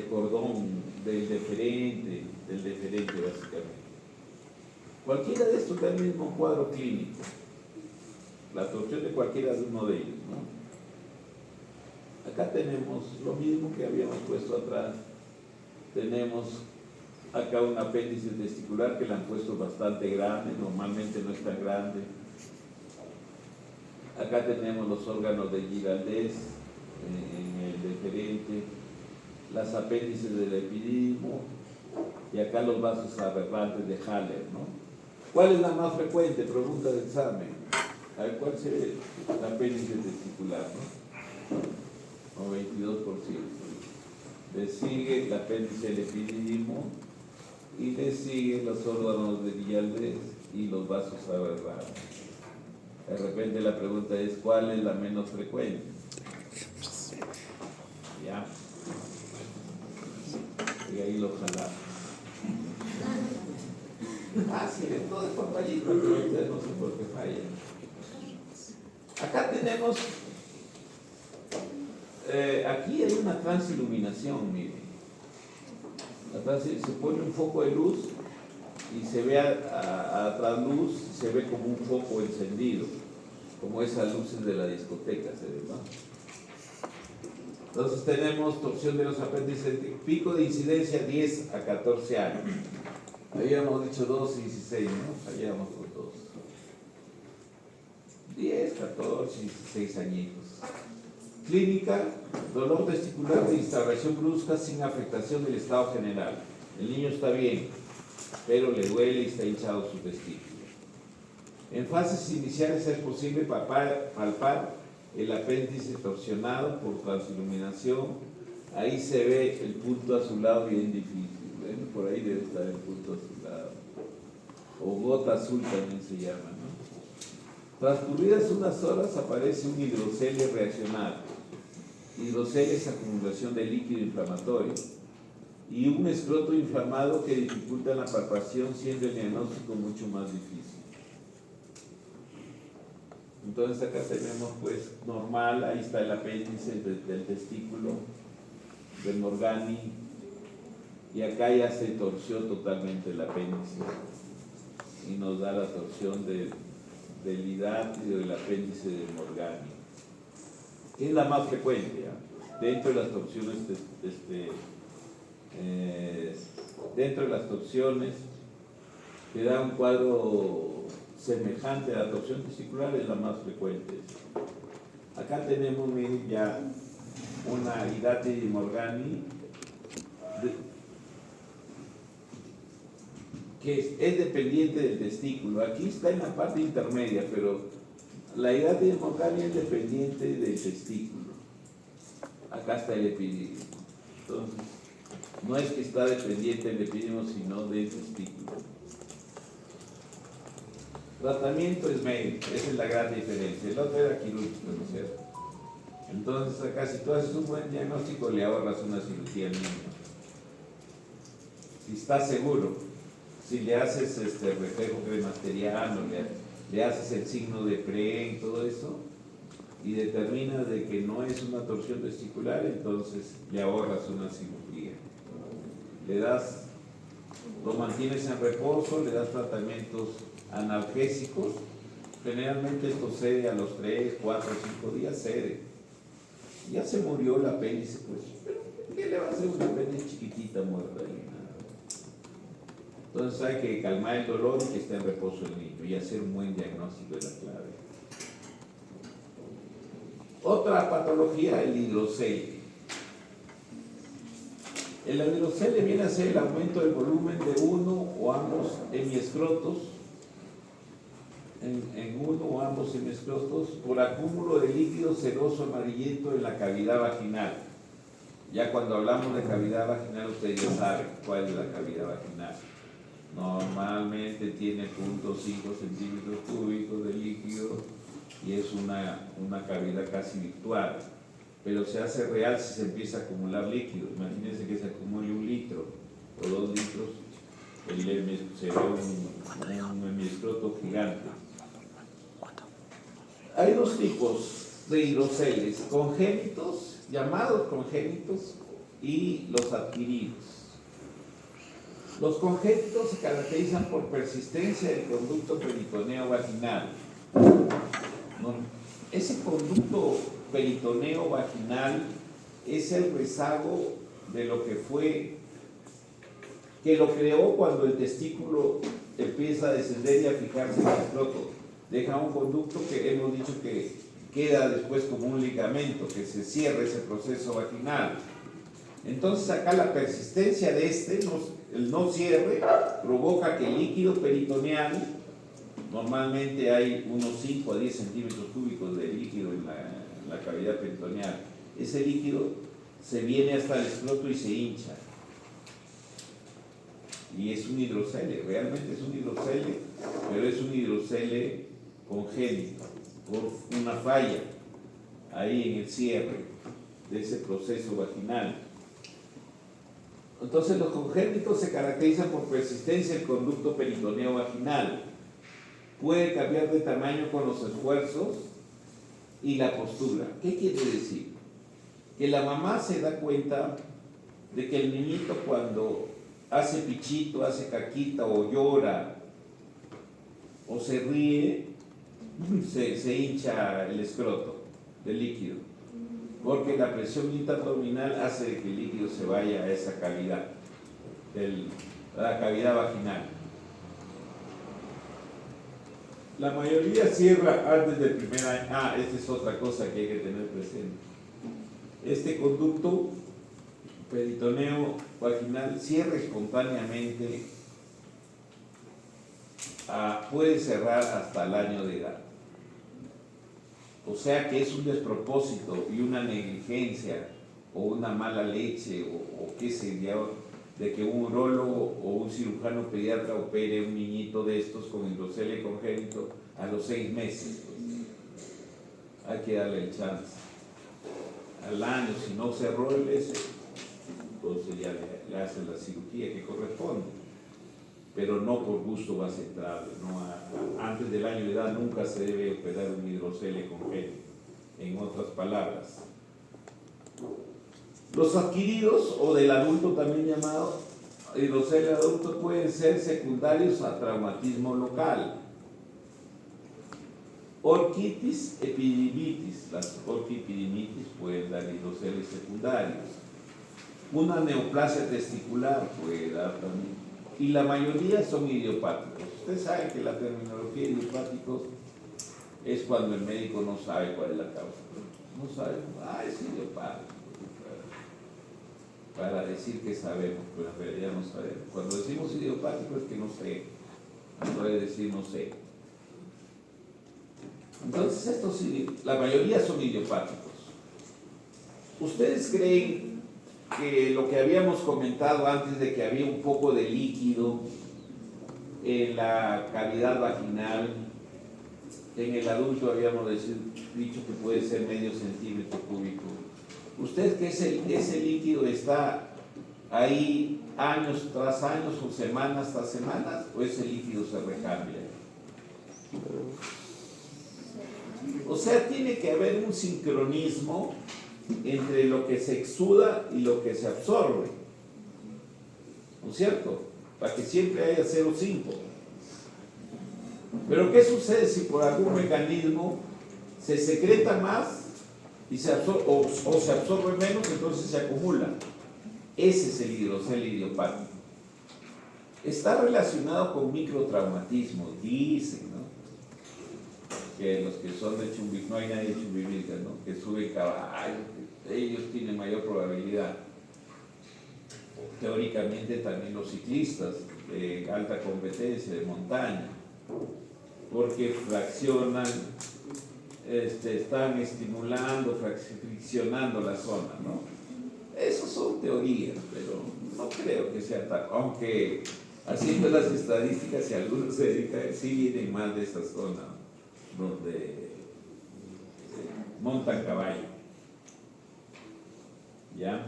cordón, del deferente básicamente. Cualquiera de estos da el mismo cuadro clínico, la torsión de cualquiera de uno de ellos, ¿no? Acá tenemos lo mismo que habíamos puesto atrás. Tenemos acá un apéndice testicular que le han puesto bastante grande, normalmente no es tan grande. Acá tenemos los órganos de Giraldez en el deferente, las apéndices del epididimo y acá los vasos aberrantes de Haller, ¿no? ¿Cuál es la más frecuente? Pregunta de examen. A ver, ¿cuál sería el apéndice testicular, no? Con 22%. Le sigue el apéndice del epididimo y le siguen los órganos de Giraldez y los vasos aberrantes. De repente la pregunta es, ¿cuál es la menos frecuente? ¿Ya? Y ahí lo jalamos. Sí, de todo es papayito, pero ustedes no sé por qué fallan. Acá tenemos, aquí hay una transiluminación, miren. Se pone un foco de luz y se ve a trasluz, se ve como un foco encendido, como esas luces de la discoteca, se ve, ¿no? Entonces tenemos torsión de los apéndices, pico de incidencia 10 a 14 años. Habíamos dicho 2 y 16, ¿no? Fallamos con 2. 10, 14, 16 añitos. Clínica, dolor testicular de instauración brusca sin afectación del estado general. El niño está bien, pero le duele y está hinchado su testículo. En fases iniciales es posible palpar el apéndice torsionado por transiluminación. Ahí se ve el punto azulado bien difícil. ¿Ven? Por ahí debe estar el punto azulado. O gota azul también se llama, ¿no? Transcurridas unas horas aparece un hidrocele reaccionario. Hidrocele es acumulación de líquido inflamatorio. Y un escroto inflamado que dificulta la palpación, siendo el diagnóstico mucho más difícil. Entonces acá tenemos pues normal, ahí está el apéndice del testículo, del Morgani, y acá ya se torció totalmente el apéndice y nos da la torsión del hidátide del apéndice del Morgani. ¿Qué es la más frecuente? Dentro de las torsiones dentro de las torsiones que da un cuadro semejante a la torsión testicular, es la más frecuente. Acá tenemos, miren, ya una hidátide Morgani que es dependiente del testículo. Aquí está en la parte intermedia, pero la hidátide Morgani es dependiente del testículo. Acá está el epididimo. Entonces, no es que está dependiente del epididimo, sino del testículo. Tratamiento es médico, esa es la gran diferencia. El otro era quirúrgico, ¿no es cierto? Entonces, acá si tú haces un buen diagnóstico, le ahorras una cirugía al niño. Si estás seguro, si le haces reflejo cremasteriano, le haces el signo de Pre y todo eso, y determinas de que no es una torsión testicular, entonces le ahorras una cirugía. Lo mantienes en reposo, le das tratamientos analgésicos. Generalmente esto cede a los 3, 4, 5 días, cede. Ya se murió el apéndice, pues, pero ¿qué le va a hacer una apéndice chiquitita muerta ahí? Nada. Entonces hay que calmar el dolor y que esté en reposo el niño y hacer un buen diagnóstico de la clave. Otra patología, el hidrocele. El hidrocele viene a ser el aumento del volumen de uno o ambos hemiescrotos, en uno o ambos hemiescrotos, por acúmulo de líquido sedoso amarillento en la cavidad vaginal. Ya cuando hablamos de cavidad vaginal, ustedes ya saben cuál es la cavidad vaginal. Normalmente tiene 0.5 centímetros cúbicos de líquido y es una cavidad casi virtual, pero se hace real si se empieza a acumular líquido. Imagínense que se acumule 1 litro o 2 litros, se ve un hemiescroto gigante. Hay dos tipos de hidroceles, congénitos, llamados congénitos, y los adquiridos. Los congénitos se caracterizan por persistencia del conducto peritoneo vaginal. Ese conducto peritoneo vaginal es el rezago de lo que fue, que lo creó cuando el testículo empieza a descender y a fijarse en el escroto. Deja un conducto que hemos dicho que queda después como un ligamento, que se cierra ese proceso vaginal. Entonces acá la persistencia de el no cierre, provoca que el líquido peritoneal, normalmente hay unos 5 a 10 centímetros cúbicos de líquido en la cavidad peritoneal, ese líquido se viene hasta el escroto y se hincha. Y es un hidrocele, realmente es un hidrocele, pero es un hidrocele congénito, por una falla ahí en el cierre de ese proceso vaginal. Entonces los congénitos se caracterizan por persistencia del conducto peritoneo vaginal. Puede cambiar de tamaño con los esfuerzos y la postura. ¿Qué quiere decir? Que la mamá se da cuenta de que el niñito cuando hace pichito, hace caquita o llora o se ríe, se hincha el escroto del líquido, porque la presión intraabdominal hace que el líquido se vaya a esa cavidad, la cavidad vaginal. La mayoría cierra antes del primer año. Esta es otra cosa que hay que tener presente. Este conducto peritoneo vaginal cierra espontáneamente, puede cerrar hasta el año de edad. O sea que es un despropósito y una negligencia o una mala leche o qué sé yo, de que un urólogo o un cirujano pediatra opere un niñito de estos con hidrocele congénito a los 6 meses. Hay que darle el chance. Al año, si no cerró el ese, entonces ya le hacen la cirugía que corresponde, pero no por gusto va a aceptarle, ¿no? Antes del año de edad nunca se debe operar un hidrocele congénito, en otras palabras. Los adquiridos o del adulto también llamado hidrocele adulto pueden ser secundarios a traumatismo local. Orquitis, epididimitis. Las orquiepididimitis pueden dar hidroceles secundarios. Una neoplasia testicular puede dar también. Y la mayoría son idiopáticos. Ustedes saben que la terminología de idiopáticos es cuando el médico no sabe cuál es la causa. No sabe, es idiopático. Para decir que sabemos, pero en realidad no sabemos. Cuando decimos idiopático es que no sé. No puede decir no sé. Entonces estos, la mayoría son idiopáticos. ¿Ustedes creen que lo que habíamos comentado antes de que había un poco de líquido en la cavidad vaginal, en el adulto habíamos dicho que puede ser medio centímetro cúbico? ¿Ustedes que ese líquido está ahí años tras años o semanas tras semanas, o ese líquido se recambia? O sea, tiene que haber un sincronismo entre lo que se exuda y lo que se absorbe, ¿no es cierto? Para que siempre haya 0,5. Pero ¿qué sucede si por algún mecanismo se secreta más y se absorbe, o se absorbe menos, entonces se acumula? Ese es el hidrocele idiopático. Está relacionado con microtraumatismo, dicen, ¿no? Que los que son de Chumbivilca, no hay nadie de Chumbivilca, ¿no? Que suben caballos, ellos tienen mayor probabilidad. Teóricamente también los ciclistas de alta competencia, de montaña, porque fraccionan, están estimulando, friccionando la zona, ¿no? Esas son teorías, pero no creo que sea tal, aunque haciendo las estadísticas, si algunos se dedican, sí vienen más de esa zona donde montan caballo. ¿Ya?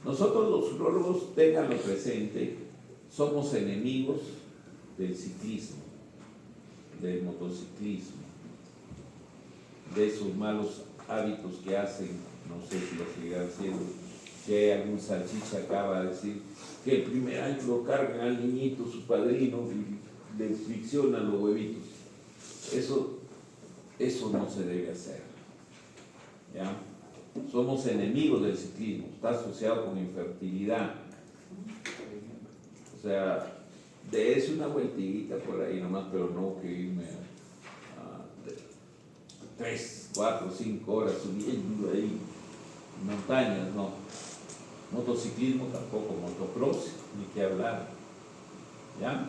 Nosotros los urólogos, ténganlo presente, somos enemigos del ciclismo, del motociclismo, de esos malos hábitos que hacen, no sé si lo seguirán siendo, escuché a algún salchicha acaba de decir que el primer año lo cargan al niñito, su padrino, y le friccionan los huevitos. Eso no se debe hacer. ¿Ya? Somos enemigos del ciclismo, está asociado con infertilidad. O sea, dése una vueltita por ahí nomás, pero no que irme a 3, 4, 5 horas subiendo ahí montañas, no. Motociclismo tampoco, motocross, ni que hablar. ¿Ya?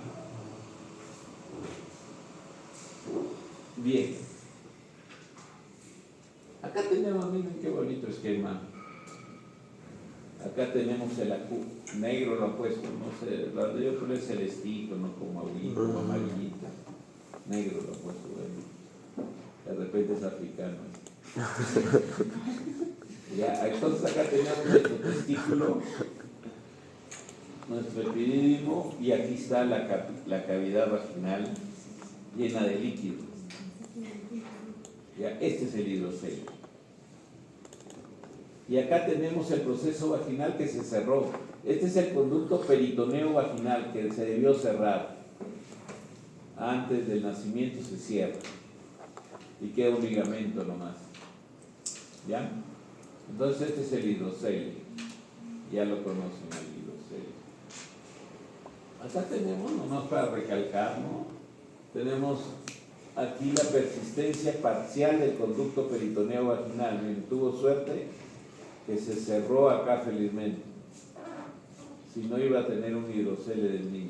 Bien. Acá tenemos, miren qué bonito esquema. Acá tenemos el acu, negro lo han puesto, no sé, lo de yo poner celestito, no como aguito, amarillito. Negro lo han puesto, bueno. De repente es africano. Ya, entonces acá tenemos nuestro testículo, nuestro epidídimo, y aquí está la cavidad vaginal llena de líquido. Ya, este es el hidrocelio. Y acá tenemos el proceso vaginal que se cerró. Este es el conducto peritoneo vaginal que se debió cerrar. Antes del nacimiento se cierra. Y queda un ligamento nomás. ¿Ya? Entonces este es el hidrocelio. Ya lo conocen, el hidrocelio. Acá tenemos, nomás para recalcar, ¿no? Tenemos aquí la persistencia parcial del conducto peritoneo vaginal. Miren, tuvo suerte que se cerró acá felizmente. Si no, iba a tener un hidrocelio del niño.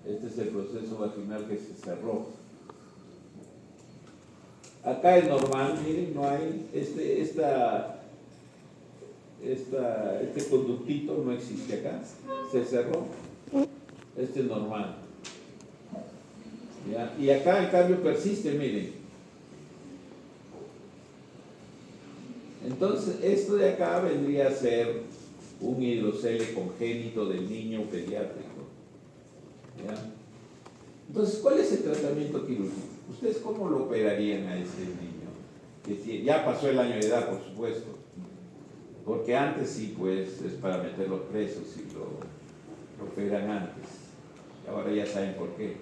Este es el proceso vaginal que se cerró. Acá es normal, miren, no hay este conductito no existe acá, se cerró. Este es normal. ¿Ya? Y acá en cambio persiste, miren. Entonces, esto de acá vendría a ser un hidrocelio congénito del niño pediátrico. ¿Ya? Entonces, ¿cuál es el tratamiento quirúrgico? ¿Ustedes cómo lo operarían a ese niño? Que ya pasó el año de edad, por supuesto. Porque antes sí, pues, es para meterlos presos y lo operan antes. Y ahora ya saben por qué.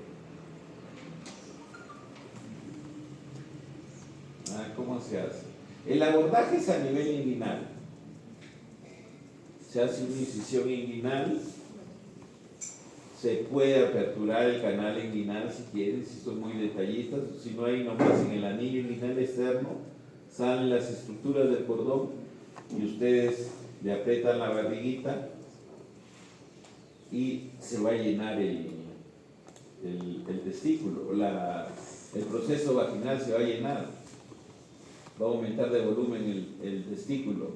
¿Cómo se hace? El abordaje es a nivel inguinal. Se hace una incisión inguinal, se puede aperturar el canal inguinal si quieren, si son muy detallistas, si no hay nomás en el anillo inguinal externo, salen las estructuras del cordón y ustedes le aprietan la barriguita y se va a llenar el testículo, el proceso vaginal se va a llenar. Va a aumentar de volumen el testículo.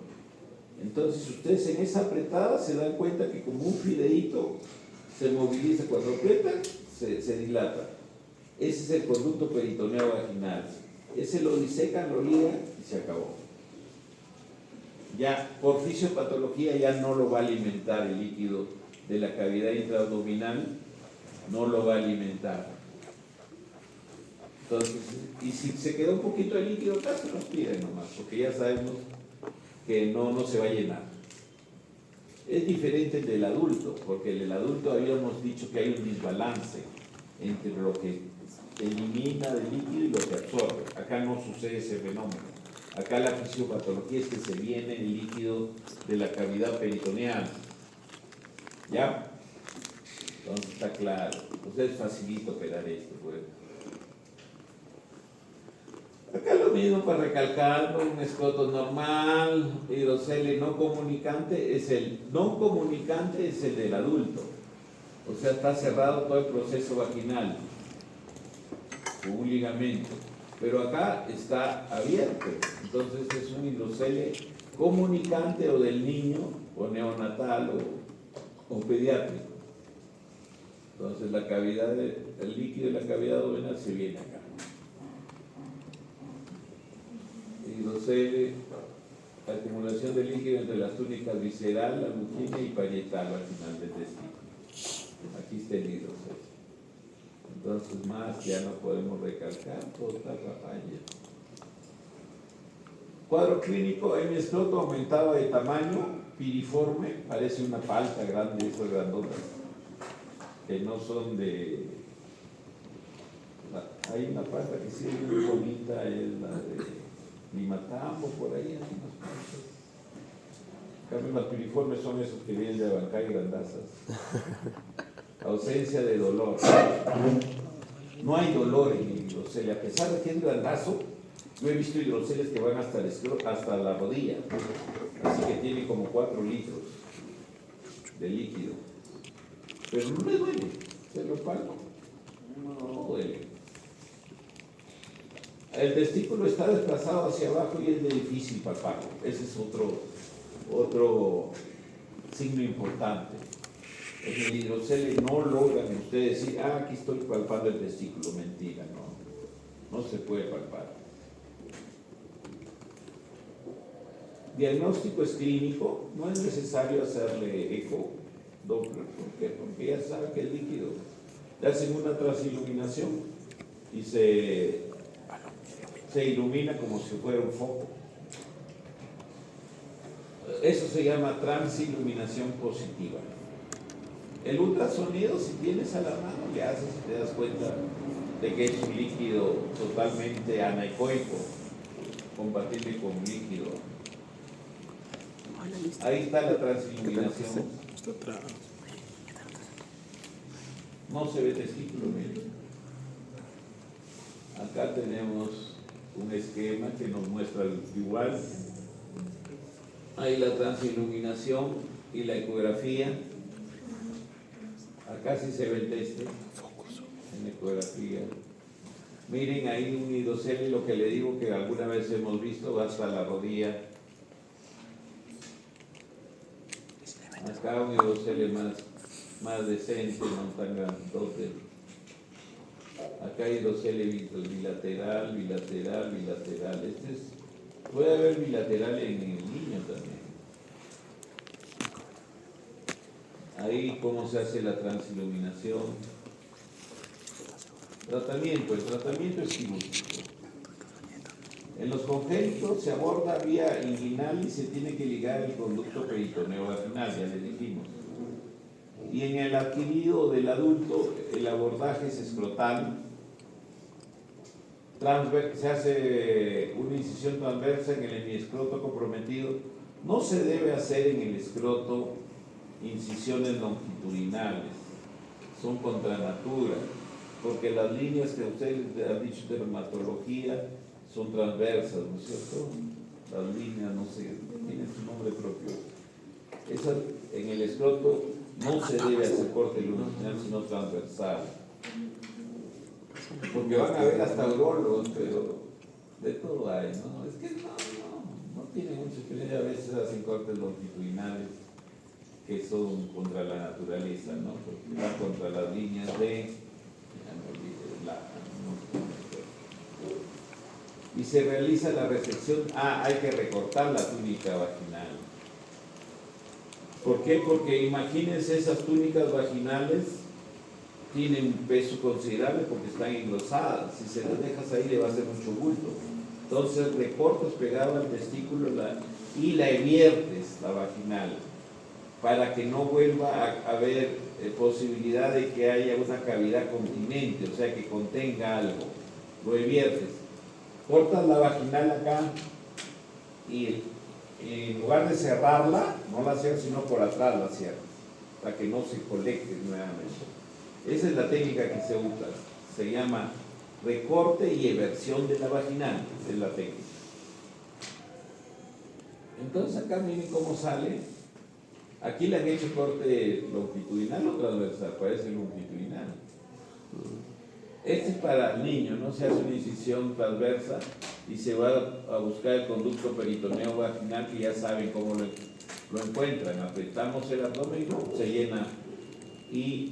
Entonces ustedes en esa apretada se dan cuenta que como un fideíto se moviliza, cuando aprietan se dilata. Ese es el conducto peritoneo vaginal. Ese lo disecan, lo ligan y se acabó. Ya por fisiopatología ya no lo va a alimentar el líquido de la cavidad intraabdominal, no lo va a alimentar. Entonces, y si se quedó un poquito de líquido acá, se nos pide nomás, porque ya sabemos que no se va a llenar. Es diferente el del adulto, porque el del adulto habíamos dicho que hay un desbalance entre lo que elimina del líquido y lo que absorbe. Acá no sucede ese fenómeno. Acá la fisiopatología es que se viene el líquido de la cavidad peritoneal. ¿Ya? Entonces está claro. Entonces es facilito operar esto, pues. Acá lo mismo para recalcar, un escroto normal, hidrocelio no comunicante, no comunicante es el del adulto. O sea, está cerrado todo el proceso vaginal con un ligamento. Pero acá está abierto. Entonces es un hidrocelio comunicante o del niño, o neonatal, o pediátrico. Entonces la cavidad, el líquido de la cavidad abdominal se viene acá. Hidrocelio, acumulación de líquido entre las túnicas visceral, la luquina y parietal al final del testículo. Aquí está el hidrocelio. Entonces más ya no podemos recalcar toda esta rapalla. Cuadro clínico, en mi escroto aumentaba de tamaño, piriforme, parece una palta grande, esas grandotas, que no son de... Hay una palta que sí es muy bonita, es la de Limatambo, por ahí hay unas paltas. En cambio, las piriformes son esos que vienen de Abancay, grandazas. Ausencia de dolor. No hay dolor en el hidrocele, a pesar de que es grandazo. Yo he visto hidroceles que van hasta la rodilla, así que tiene como 4 litros de líquido. Pero no le duele, se lo palpo, no duele. El testículo está desplazado hacia abajo y es de difícil palparlo. Ese es otro signo importante. En el hidrocele no logran ustedes decir, aquí estoy palpando el testículo. Mentira, no se puede palpar. Diagnóstico es clínico, no es necesario hacerle eco, Doppler, ¿por qué? Porque ya sabe que es líquido. Le hacen una transiluminación y se ilumina como si fuera un foco. Eso se llama transiluminación positiva. El ultrasonido, si tienes a la mano, le haces y te das cuenta de que es un líquido totalmente anecoico, compatible con líquido. Ahí está la transiluminación. No se ve testículo, miren. Acá tenemos un esquema que nos muestra igual. Ahí la transiluminación y la ecografía. Acá sí se ve el teste en ecografía. Miren ahí un hidrocele, lo que le digo que alguna vez hemos visto, va hasta la rodilla. Acá un hidrocele más decente, no tan grandote. Acá hay hidrocele bilateral. Puede haber bilateral en el niño también. Ahí cómo se hace la transiluminación. Tratamiento, el tratamiento es quirúrgico. En los congénitos se aborda vía inguinal y se tiene que ligar el conducto peritoneo vaginal, ya le dijimos. Y en el adquirido del adulto, el abordaje es escrotal. Se hace una incisión transversa en el hemiescroto comprometido. No se debe hacer en el escroto incisiones longitudinales, son contra natura, porque las líneas que ustedes han dicho de dermatología son transversas, ¿no es cierto? Las líneas, no sé, tienen su nombre propio. Esas, en el escroto no se debe hacer corte longitudinal, sino transversal. Porque van a ver hasta urólogos, pero de todo hay, ¿no? Es que no tiene mucha experiencia, a veces hacen cortes longitudinales que son contra la naturaleza, ¿no? Porque van contra las líneas de... Y se realiza la resección. Hay que recortar la túnica vaginal. ¿Por qué? Porque imagínense, esas túnicas vaginales tienen un peso considerable porque están engrosadas. Si se las dejas ahí le va a hacer mucho bulto. Entonces recortas pegado al testículo y la eviertes, la vaginal, para que no vuelva a haber posibilidad de que haya una cavidad continente, o sea, que contenga algo. Lo eviertes. Cortas la vaginal acá y en lugar de cerrarla, no la cierras sino por atrás la cierras, para que no se colecte nuevamente. Esa es la técnica que se usa. Se llama recorte y eversión de la vaginal, es la técnica. Entonces acá miren cómo sale. Aquí le han hecho corte longitudinal o transversal, parece longitudinal. Este es para el niño, no se hace una incisión transversa y se va a buscar el conducto peritoneo vaginal, que ya saben cómo lo encuentran. Apretamos el abdomen, se llena y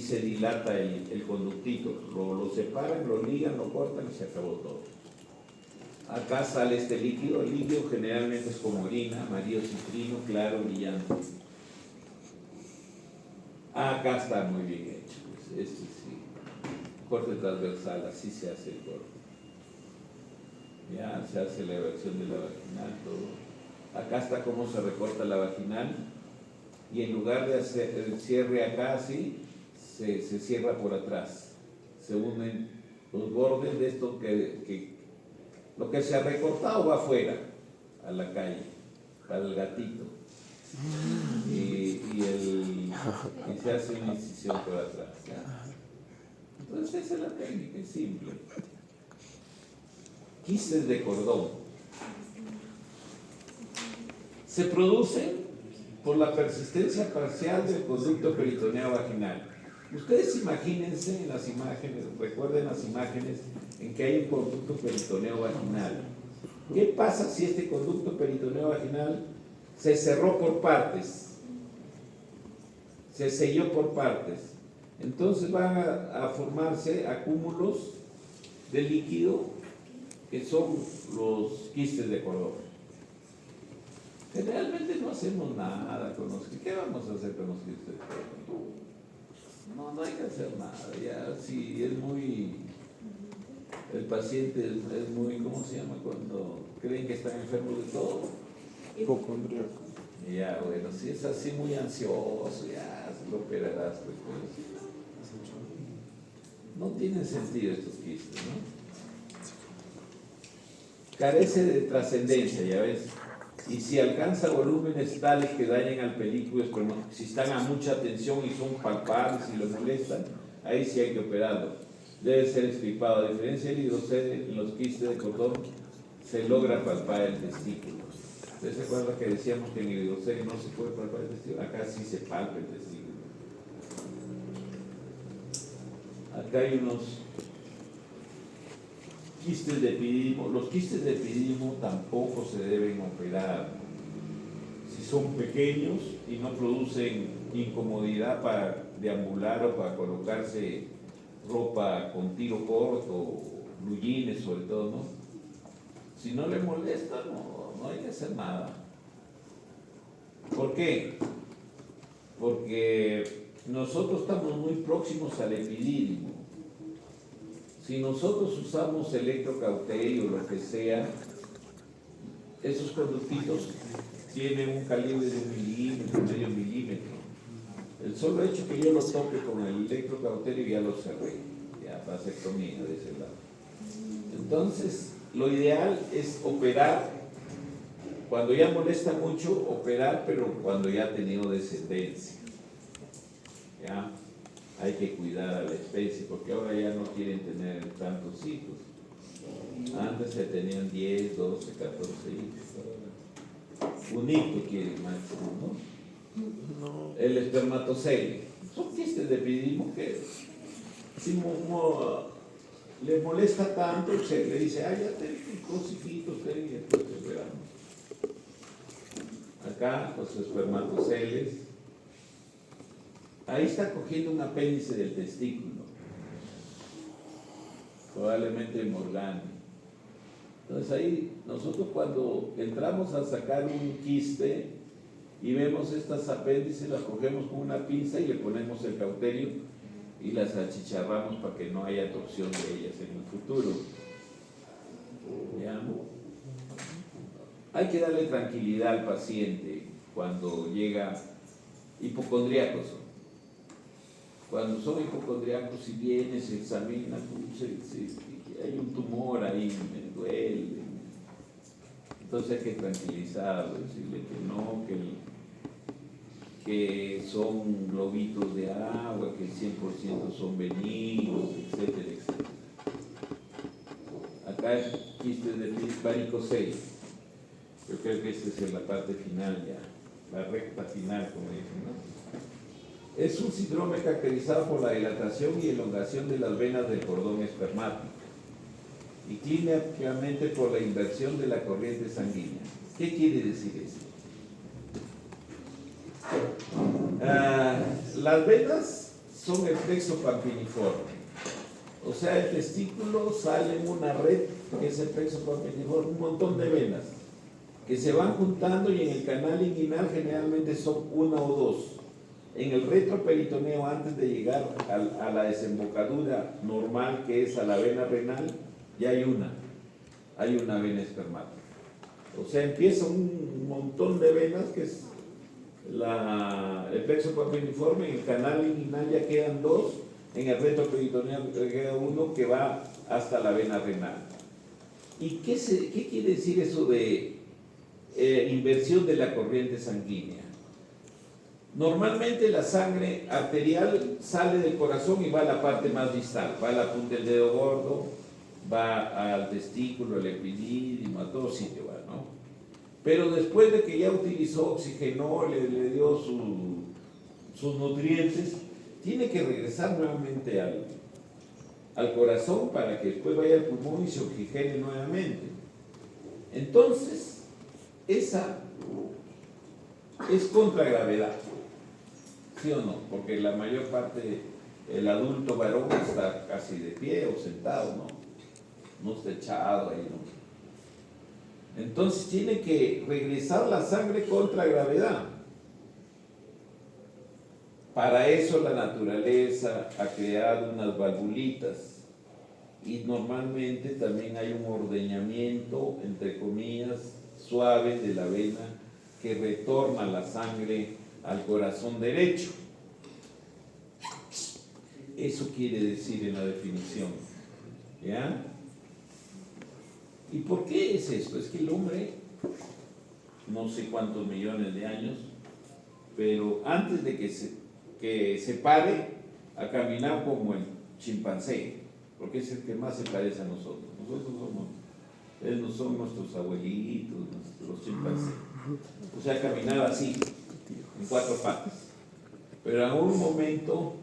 se dilata el conductito. Lo separan, lo ligan, lo cortan y se acabó todo. Acá sale este líquido. El líquido generalmente es como orina, amarillo citrino, claro, brillante. Acá está muy bien hecho. Este sí. Corte transversal, así se hace el corte. Ya se hace la evacuación de la vaginal, todo. Acá está cómo se recorta la vaginal y en lugar de hacer el cierre acá así, se cierra por atrás. Se unen los bordes de esto que lo que se ha recortado va afuera, a la calle, para el gatito. Y se hace una incisión por atrás. ¿Ya? Entonces esa es la técnica, es simple. Quistes de cordón. Se producen por la persistencia parcial del conducto peritoneo vaginal. Ustedes imagínense en las imágenes, recuerden las imágenes en que hay un conducto peritoneo vaginal. ¿Qué pasa si este conducto peritoneo vaginal se cerró por partes? Se selló por partes. Entonces van a formarse acúmulos de líquido que son los quistes de cordón. Generalmente no hacemos nada con los quistes. ¿Qué vamos a hacer con los quistes de cordón? No hay que hacer nada. Ya si es muy... El paciente es muy, ¿cómo se llama? Cuando creen que están enfermos de todo. Hipocondríaco. Ya, bueno, si es así muy ansioso, ya se lo operarás después. No tienen sentido estos quistes, ¿no? Carece de trascendencia, ya ves. Y si alcanza volúmenes tales que dañen al películo espermático, si están a mucha tensión y son palpables y lo molestan, ahí sí hay que operarlo. Debe ser extirpado. A diferencia del hidrocele, en los quistes de cordón se logra palpar el testículo. ¿Ustedes se acuerdan que decíamos que en el hidrocele no se puede palpar el testículo? Acá sí se palpa el testículo. Acá hay unos quistes de epididimo. Los quistes de epididimo tampoco se deben operar. Si son pequeños y no producen incomodidad para deambular o para colocarse ropa con tiro corto, blue jeans sobre todo, ¿no? Si no le molesta, no hay que hacer nada. ¿Por qué? Porque nosotros estamos muy próximos al epidídimo. Si nosotros usamos electrocauterio o lo que sea, esos conductitos tienen un calibre de 1 milímetro, medio milímetro. El solo hecho que yo lo toque con el electrocauterio ya lo cerré, ya vasectomía de ese lado. Entonces, lo ideal es operar, cuando ya molesta mucho, operar, pero cuando ya ha tenido descendencia. ¿Ya? Hay que cuidar a la especie, porque ahora ya no quieren tener tantos hijos. Antes se tenían 10, 12, 14 hijos. Un hijo quiere máximo, ¿no? El espermatocele. Son quistes de epididimo que si le molesta tanto, se le dice, ya ten dos hijitos, y después esperamos. Acá los espermatoceles. Ahí está cogiendo un apéndice del testículo, probablemente el Morgani. Entonces ahí nosotros cuando entramos a sacar un quiste y vemos estas apéndices, las cogemos con una pinza y le ponemos el cauterio y las achicharramos para que no haya torsión de ellas en el futuro. ¿Ya? Hay que darle tranquilidad al paciente cuando llega hipocondríacos. Cuando son hipocondríacos, si viene, se examina, hay un tumor ahí, me duele. Entonces hay que tranquilizarlo, decirle que no, que son globitos de agua, que el 100% son benignos, etcétera, etcétera. Acá es quistes de varicocele. Yo creo que esta es la parte final ya, la recta final, como dicen, ¿no? Es un síndrome caracterizado por la dilatación y elongación de las venas del cordón espermático y clínicamente por la inversión de la corriente sanguínea. ¿Qué quiere decir eso? Las venas son el plexo pampiniforme, o sea, el testículo sale en una red que es el plexo pampiniforme, un montón de venas que se van juntando y en el canal inguinal generalmente son una o dos. En el retroperitoneo, antes de llegar a la desembocadura normal, que es a la vena renal, ya hay una. hay una vena espermática. O sea, empieza un montón de venas que es el plexo papiliforme, en el canal inguinal ya quedan dos, en el retroperitoneal queda uno que va hasta la vena renal. ¿Y qué quiere decir eso de inversión de la corriente sanguínea? Normalmente la sangre arterial sale del corazón y va a la parte más distal, va a la punta del dedo gordo, va al testículo, al epidídimo, a todo sitio va, ¿no? Pero después de que ya utilizó, oxigenó, le dio sus nutrientes, tiene que regresar nuevamente al corazón para que después vaya al pulmón y se oxigene nuevamente. Entonces, esa es contragravedad, ¿sí o no? Porque la mayor parte, el adulto varón está casi de pie o sentado, ¿no? No está echado ahí, ¿no? Entonces tiene que regresar la sangre contra gravedad. Para eso la naturaleza ha creado unas valvulitas y normalmente también hay un ordeñamiento, entre comillas, suave de la vena que retorna la sangre al corazón derecho. Eso quiere decir en la definición, ¿ya? ¿Y por qué es esto? Es que el hombre, no sé cuántos millones de años, pero antes de que se pare a caminar como el chimpancé, porque es el que más se parece a nosotros. Ellos no son nuestros abuelitos, los chimpancés. O sea, caminaba así, en cuatro patas. Pero en algún momento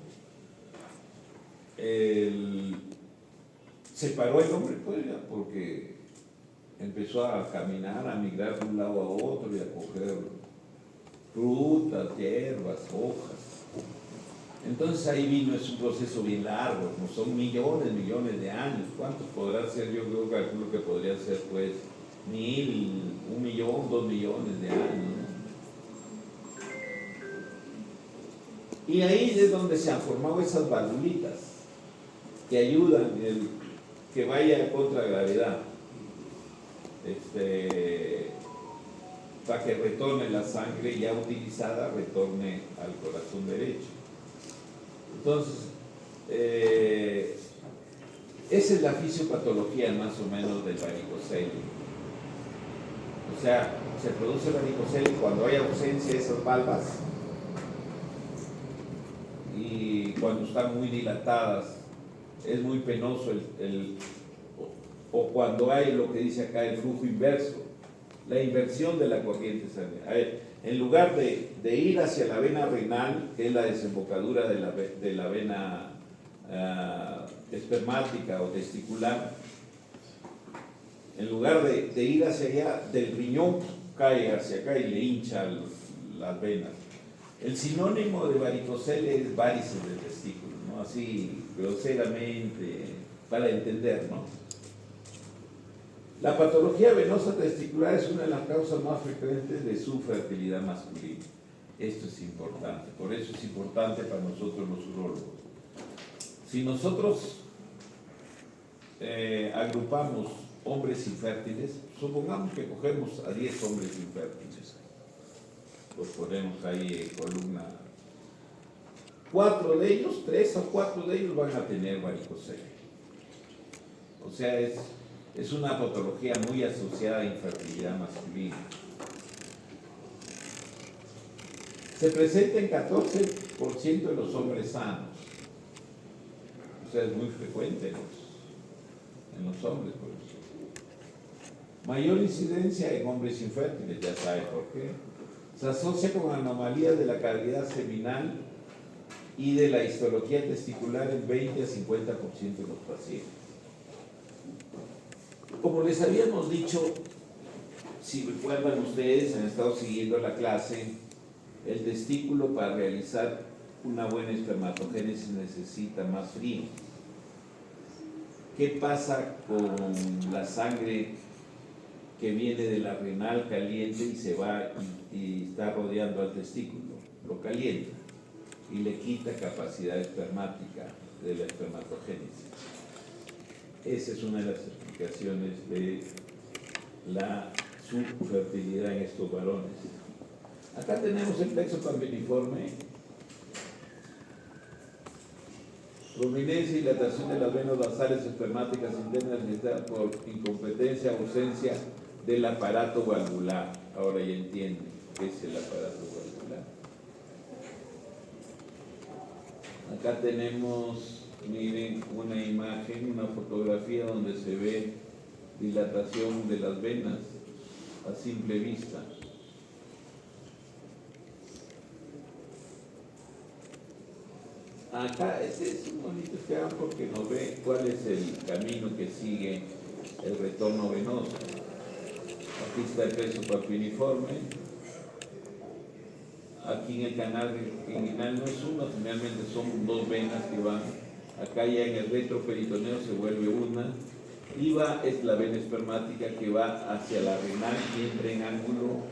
se paró el hombre, pues ya, porque empezó a caminar, a migrar de un lado a otro y a coger frutas, hierbas, hojas. Entonces ahí vino, es un proceso bien largo, no son millones de años. ¿Cuántos podrá ser? Yo creo, calculo que podría ser pues 1000, 1 millón, 2 millones de años, ¿no? Y ahí es donde se han formado esas valvulitas que ayudan que vaya contra gravedad. Para que retorne la sangre ya utilizada, retorne al corazón derecho. Entonces, esa es la fisiopatología más o menos del varicocele. O sea, se produce varicocele cuando hay ausencia de esas valvas y cuando están muy dilatadas es muy penoso o cuando hay lo que dice acá el flujo inverso, la inversión de la corriente sanguínea. En lugar de ir hacia la vena renal, que es la desembocadura de la vena espermática o testicular, en lugar de ir hacia allá, del riñón cae hacia acá y le hincha las venas. El sinónimo de varicocele es varices del testículo, ¿no? Así groseramente, para entender, ¿no? La patología venosa testicular es una de las causas más frecuentes de su fertilidad masculina. Esto es importante, por eso es importante para nosotros los urólogos. Si nosotros agrupamos hombres infértiles, supongamos que cogemos a 10 hombres infértiles, los ponemos ahí en columna. 4 de ellos, 3 o 4 de ellos van a tener varicocele. O sea, es una patología muy asociada a infertilidad masculina. Se presenta en 14% de los hombres sanos. O sea, es muy frecuente en los hombres, por eso. Mayor incidencia en hombres infértiles, ya sabe por qué. Se asocia con anomalías de la cavidad seminal y de la histología testicular en 20 a 50% de los pacientes. Como les habíamos dicho, si recuerdan ustedes, han estado siguiendo la clase, el testículo para realizar una buena espermatogénesis necesita más frío. ¿Qué pasa con la sangre que viene de la renal caliente y se va y está rodeando al testículo? Lo calienta y le quita capacidad espermática de la espermatogénesis. Esa es una de las explicaciones de su fertilidad en estos varones. Acá tenemos el plexo papiliforme, prominencia y dilatación de las venas basales espermáticas internas realizadas por incompetencia, ausencia del aparato valvular. Ahora ya entienden qué es el aparato valvular. Acá tenemos, miren, una imagen, una fotografía donde se ve dilatación de las venas a simple vista. Acá este es un bonito esquema porque nos ve cuál es el camino que sigue el retorno venoso. Aquí está el plexo papiliforme. Aquí en el canal inguinal no es uno, generalmente son dos venas que van. Acá ya en el retroperitoneo se vuelve una. Y es la vena espermática que va hacia la renal y entra en ángulo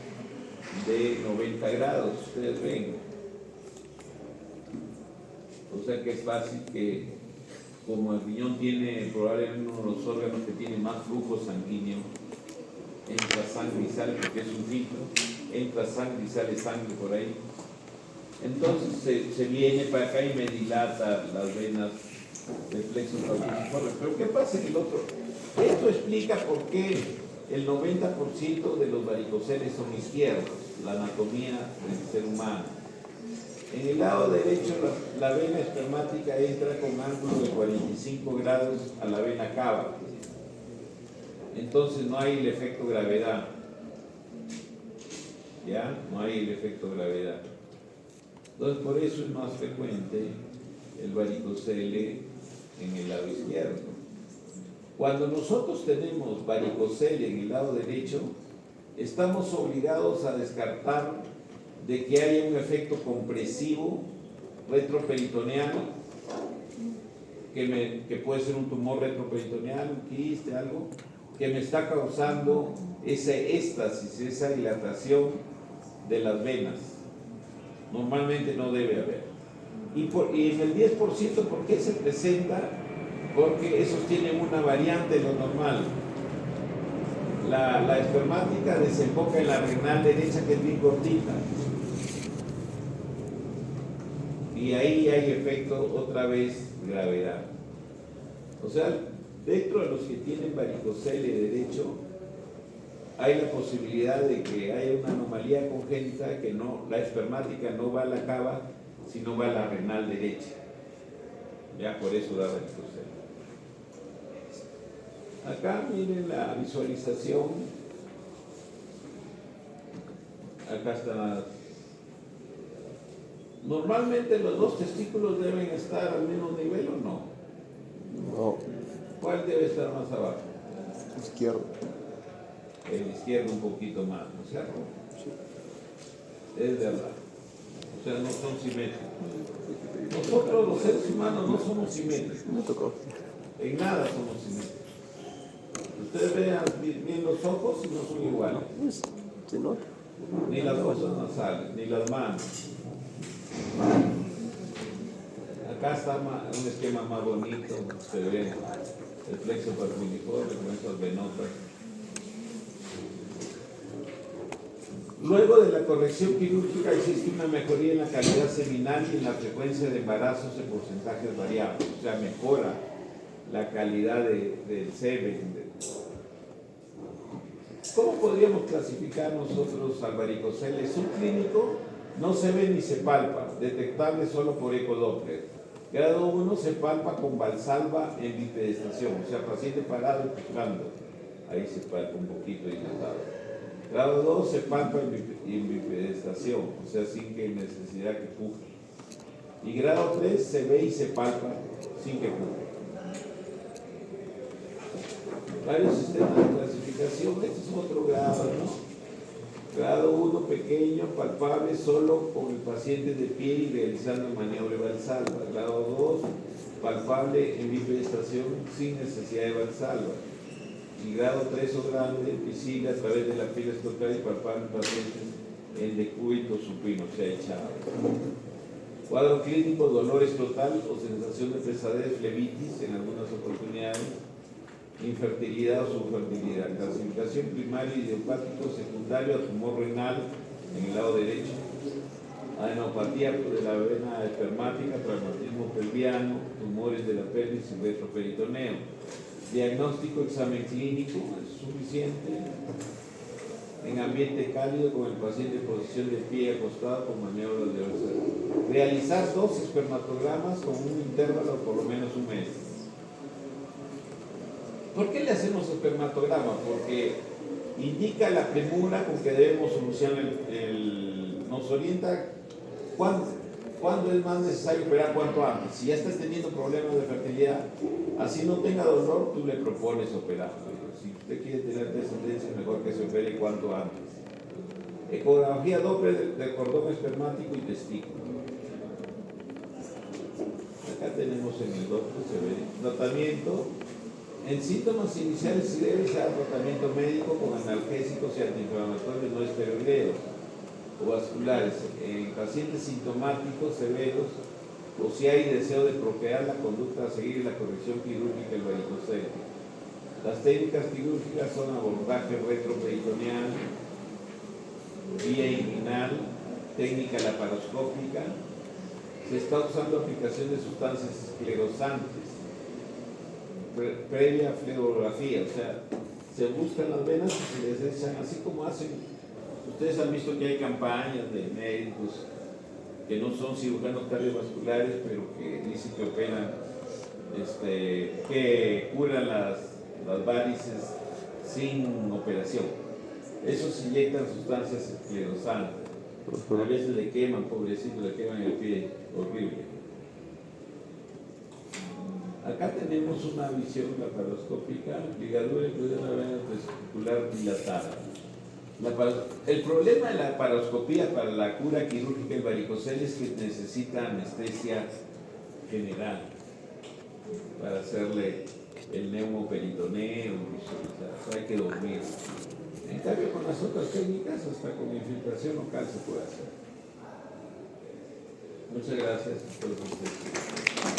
de 90 grados. Ustedes ven. O sea que es fácil que, como el riñón tiene probablemente uno de los órganos que tiene más flujo sanguíneo, entra sangre y sale porque es un filtro, entra sangre y sale sangre por ahí. Entonces se viene para acá y me dilata las venas del plexo papiliforme. Pero ¿qué pasa en el otro? Esto explica por qué el 90% de los varicoceles son izquierdos, la anatomía del ser humano. En el lado derecho la vena espermática entra con ángulo de 45 grados a la vena cava. Entonces no hay el efecto gravedad. ¿Ya? No hay el efecto gravedad. Entonces por eso es más frecuente el varicocele en el lado izquierdo. Cuando nosotros tenemos varicocele en el lado derecho, estamos obligados a descartar de que haya un efecto compresivo retroperitoneal, que puede ser un tumor retroperitoneal, un quiste, algo, que me está causando ese éxtasis, esa dilatación de las venas. Normalmente no debe haber. Y en el 10%, ¿por qué se presenta? Porque esos tienen una variante de lo normal. La espermática desemboca en la renal derecha, que es bien cortita. Y ahí hay efecto, otra vez, gravedad. O sea, dentro de los que tienen varicocele derecho, hay la posibilidad de que haya una anomalía congénita, que no, la espermática no va a la cava, sino va a la renal derecha. Ya por eso da varicocele. Acá miren la visualización. Acá están. Normalmente los dos testículos deben estar al mismo nivel, ¿o no? No. ¿Cuál debe estar más abajo? Izquierdo. El izquierdo un poquito más, ¿no es cierto? Sí. Es verdad. O sea, no son simétricos. Nosotros los seres humanos no somos simétricos. Me tocó. En nada somos simétricos. Ustedes vean bien los ojos y no son iguales. Pues, se nota. Ni las fosas nasales, ni las manos. Acá está un esquema más bonito, se ve el plexo papiliforme con esas venotas. Luego de la corrección quirúrgica existe una mejoría en la calidad seminal y en la frecuencia de embarazos en porcentajes variables, o sea, mejora la calidad del semen. ¿Cómo podríamos clasificar nosotros al varicocele? Subclínico, no se ve ni se palpa, detectable solo por ecodoppler. Grado 1 se palpa con valsalva en bipedestación, o sea, paciente parado y pujando. Ahí se palpa un poquito dilatado. Grado 2 se palpa en bipedestación, o sea, sin que necesidad que puje. Y grado 3 se ve y se palpa sin que puje. Varios sistemas de clasificación, este es otro grado, ¿no? Grado 1 pequeño, palpable solo con el paciente de pie y realizando maniobra valsalva. Grado 2, palpable en bipedestación sin necesidad de valsalva. Y grado 3 o grande, visible a través de la piel escrotal y palpable en pacientes en decúbito supino, o sea, echado. Cuadro clínico, dolor escrotal o sensación de pesadez, flebitis en algunas oportunidades. infertilidad o subfertilidad. Clasificación primaria idiopático, secundario a tumor renal en el lado derecho, adenopatía de la vena espermática, traumatismo pelviano, tumores de la pelvis y retroperitoneo. Diagnóstico, examen clínico, es suficiente. En ambiente cálido con el paciente en posición de pie acostado con maniobras de observación. Realizar 2 espermatogramas con un intervalo de por lo menos un mes. ¿Por qué le hacemos espermatograma? Porque indica la premura con que debemos solucionar nos orienta cuándo es más necesario operar, cuánto antes. Si ya estás teniendo problemas de fertilidad, así no tenga dolor, tú le propones operar. Si usted quiere tener descendencia, mejor que se opere cuanto antes. Ecografía Doppler de cordón espermático y testículo. Acá tenemos en el Doppler, se ve tratamiento. En síntomas iniciales se debe ser tratamiento médico con analgésicos y antiinflamatorios no esteroideos o vasculares. En pacientes sintomáticos severos o si hay deseo de procrear, la conducta a seguir y la corrección quirúrgica del varicocele. Las técnicas quirúrgicas son abordaje retroperitoneal, vía inguinal, técnica laparoscópica. Se está usando aplicación de sustancias esclerosantes previa fluorografía, o sea, se buscan las venas y se les echan, así como hacen. Ustedes han visto que hay campañas de médicos que no son cirujanos cardiovasculares, pero que dicen que operan, que curan las varices sin operación. Esos inyectan sustancias esclerosantes. A veces le queman, pobrecito, le queman el pie, horrible. Acá tenemos una visión laparoscópica, ligadura incluida una vena testicular dilatada. El problema de la laparoscopía para la cura quirúrgica del varicocele es que necesita anestesia general para hacerle el neumoperitoneo, o sea, hay que dormir. En cambio, con las otras técnicas, hasta con infiltración local se puede hacer. Muchas gracias por su atención.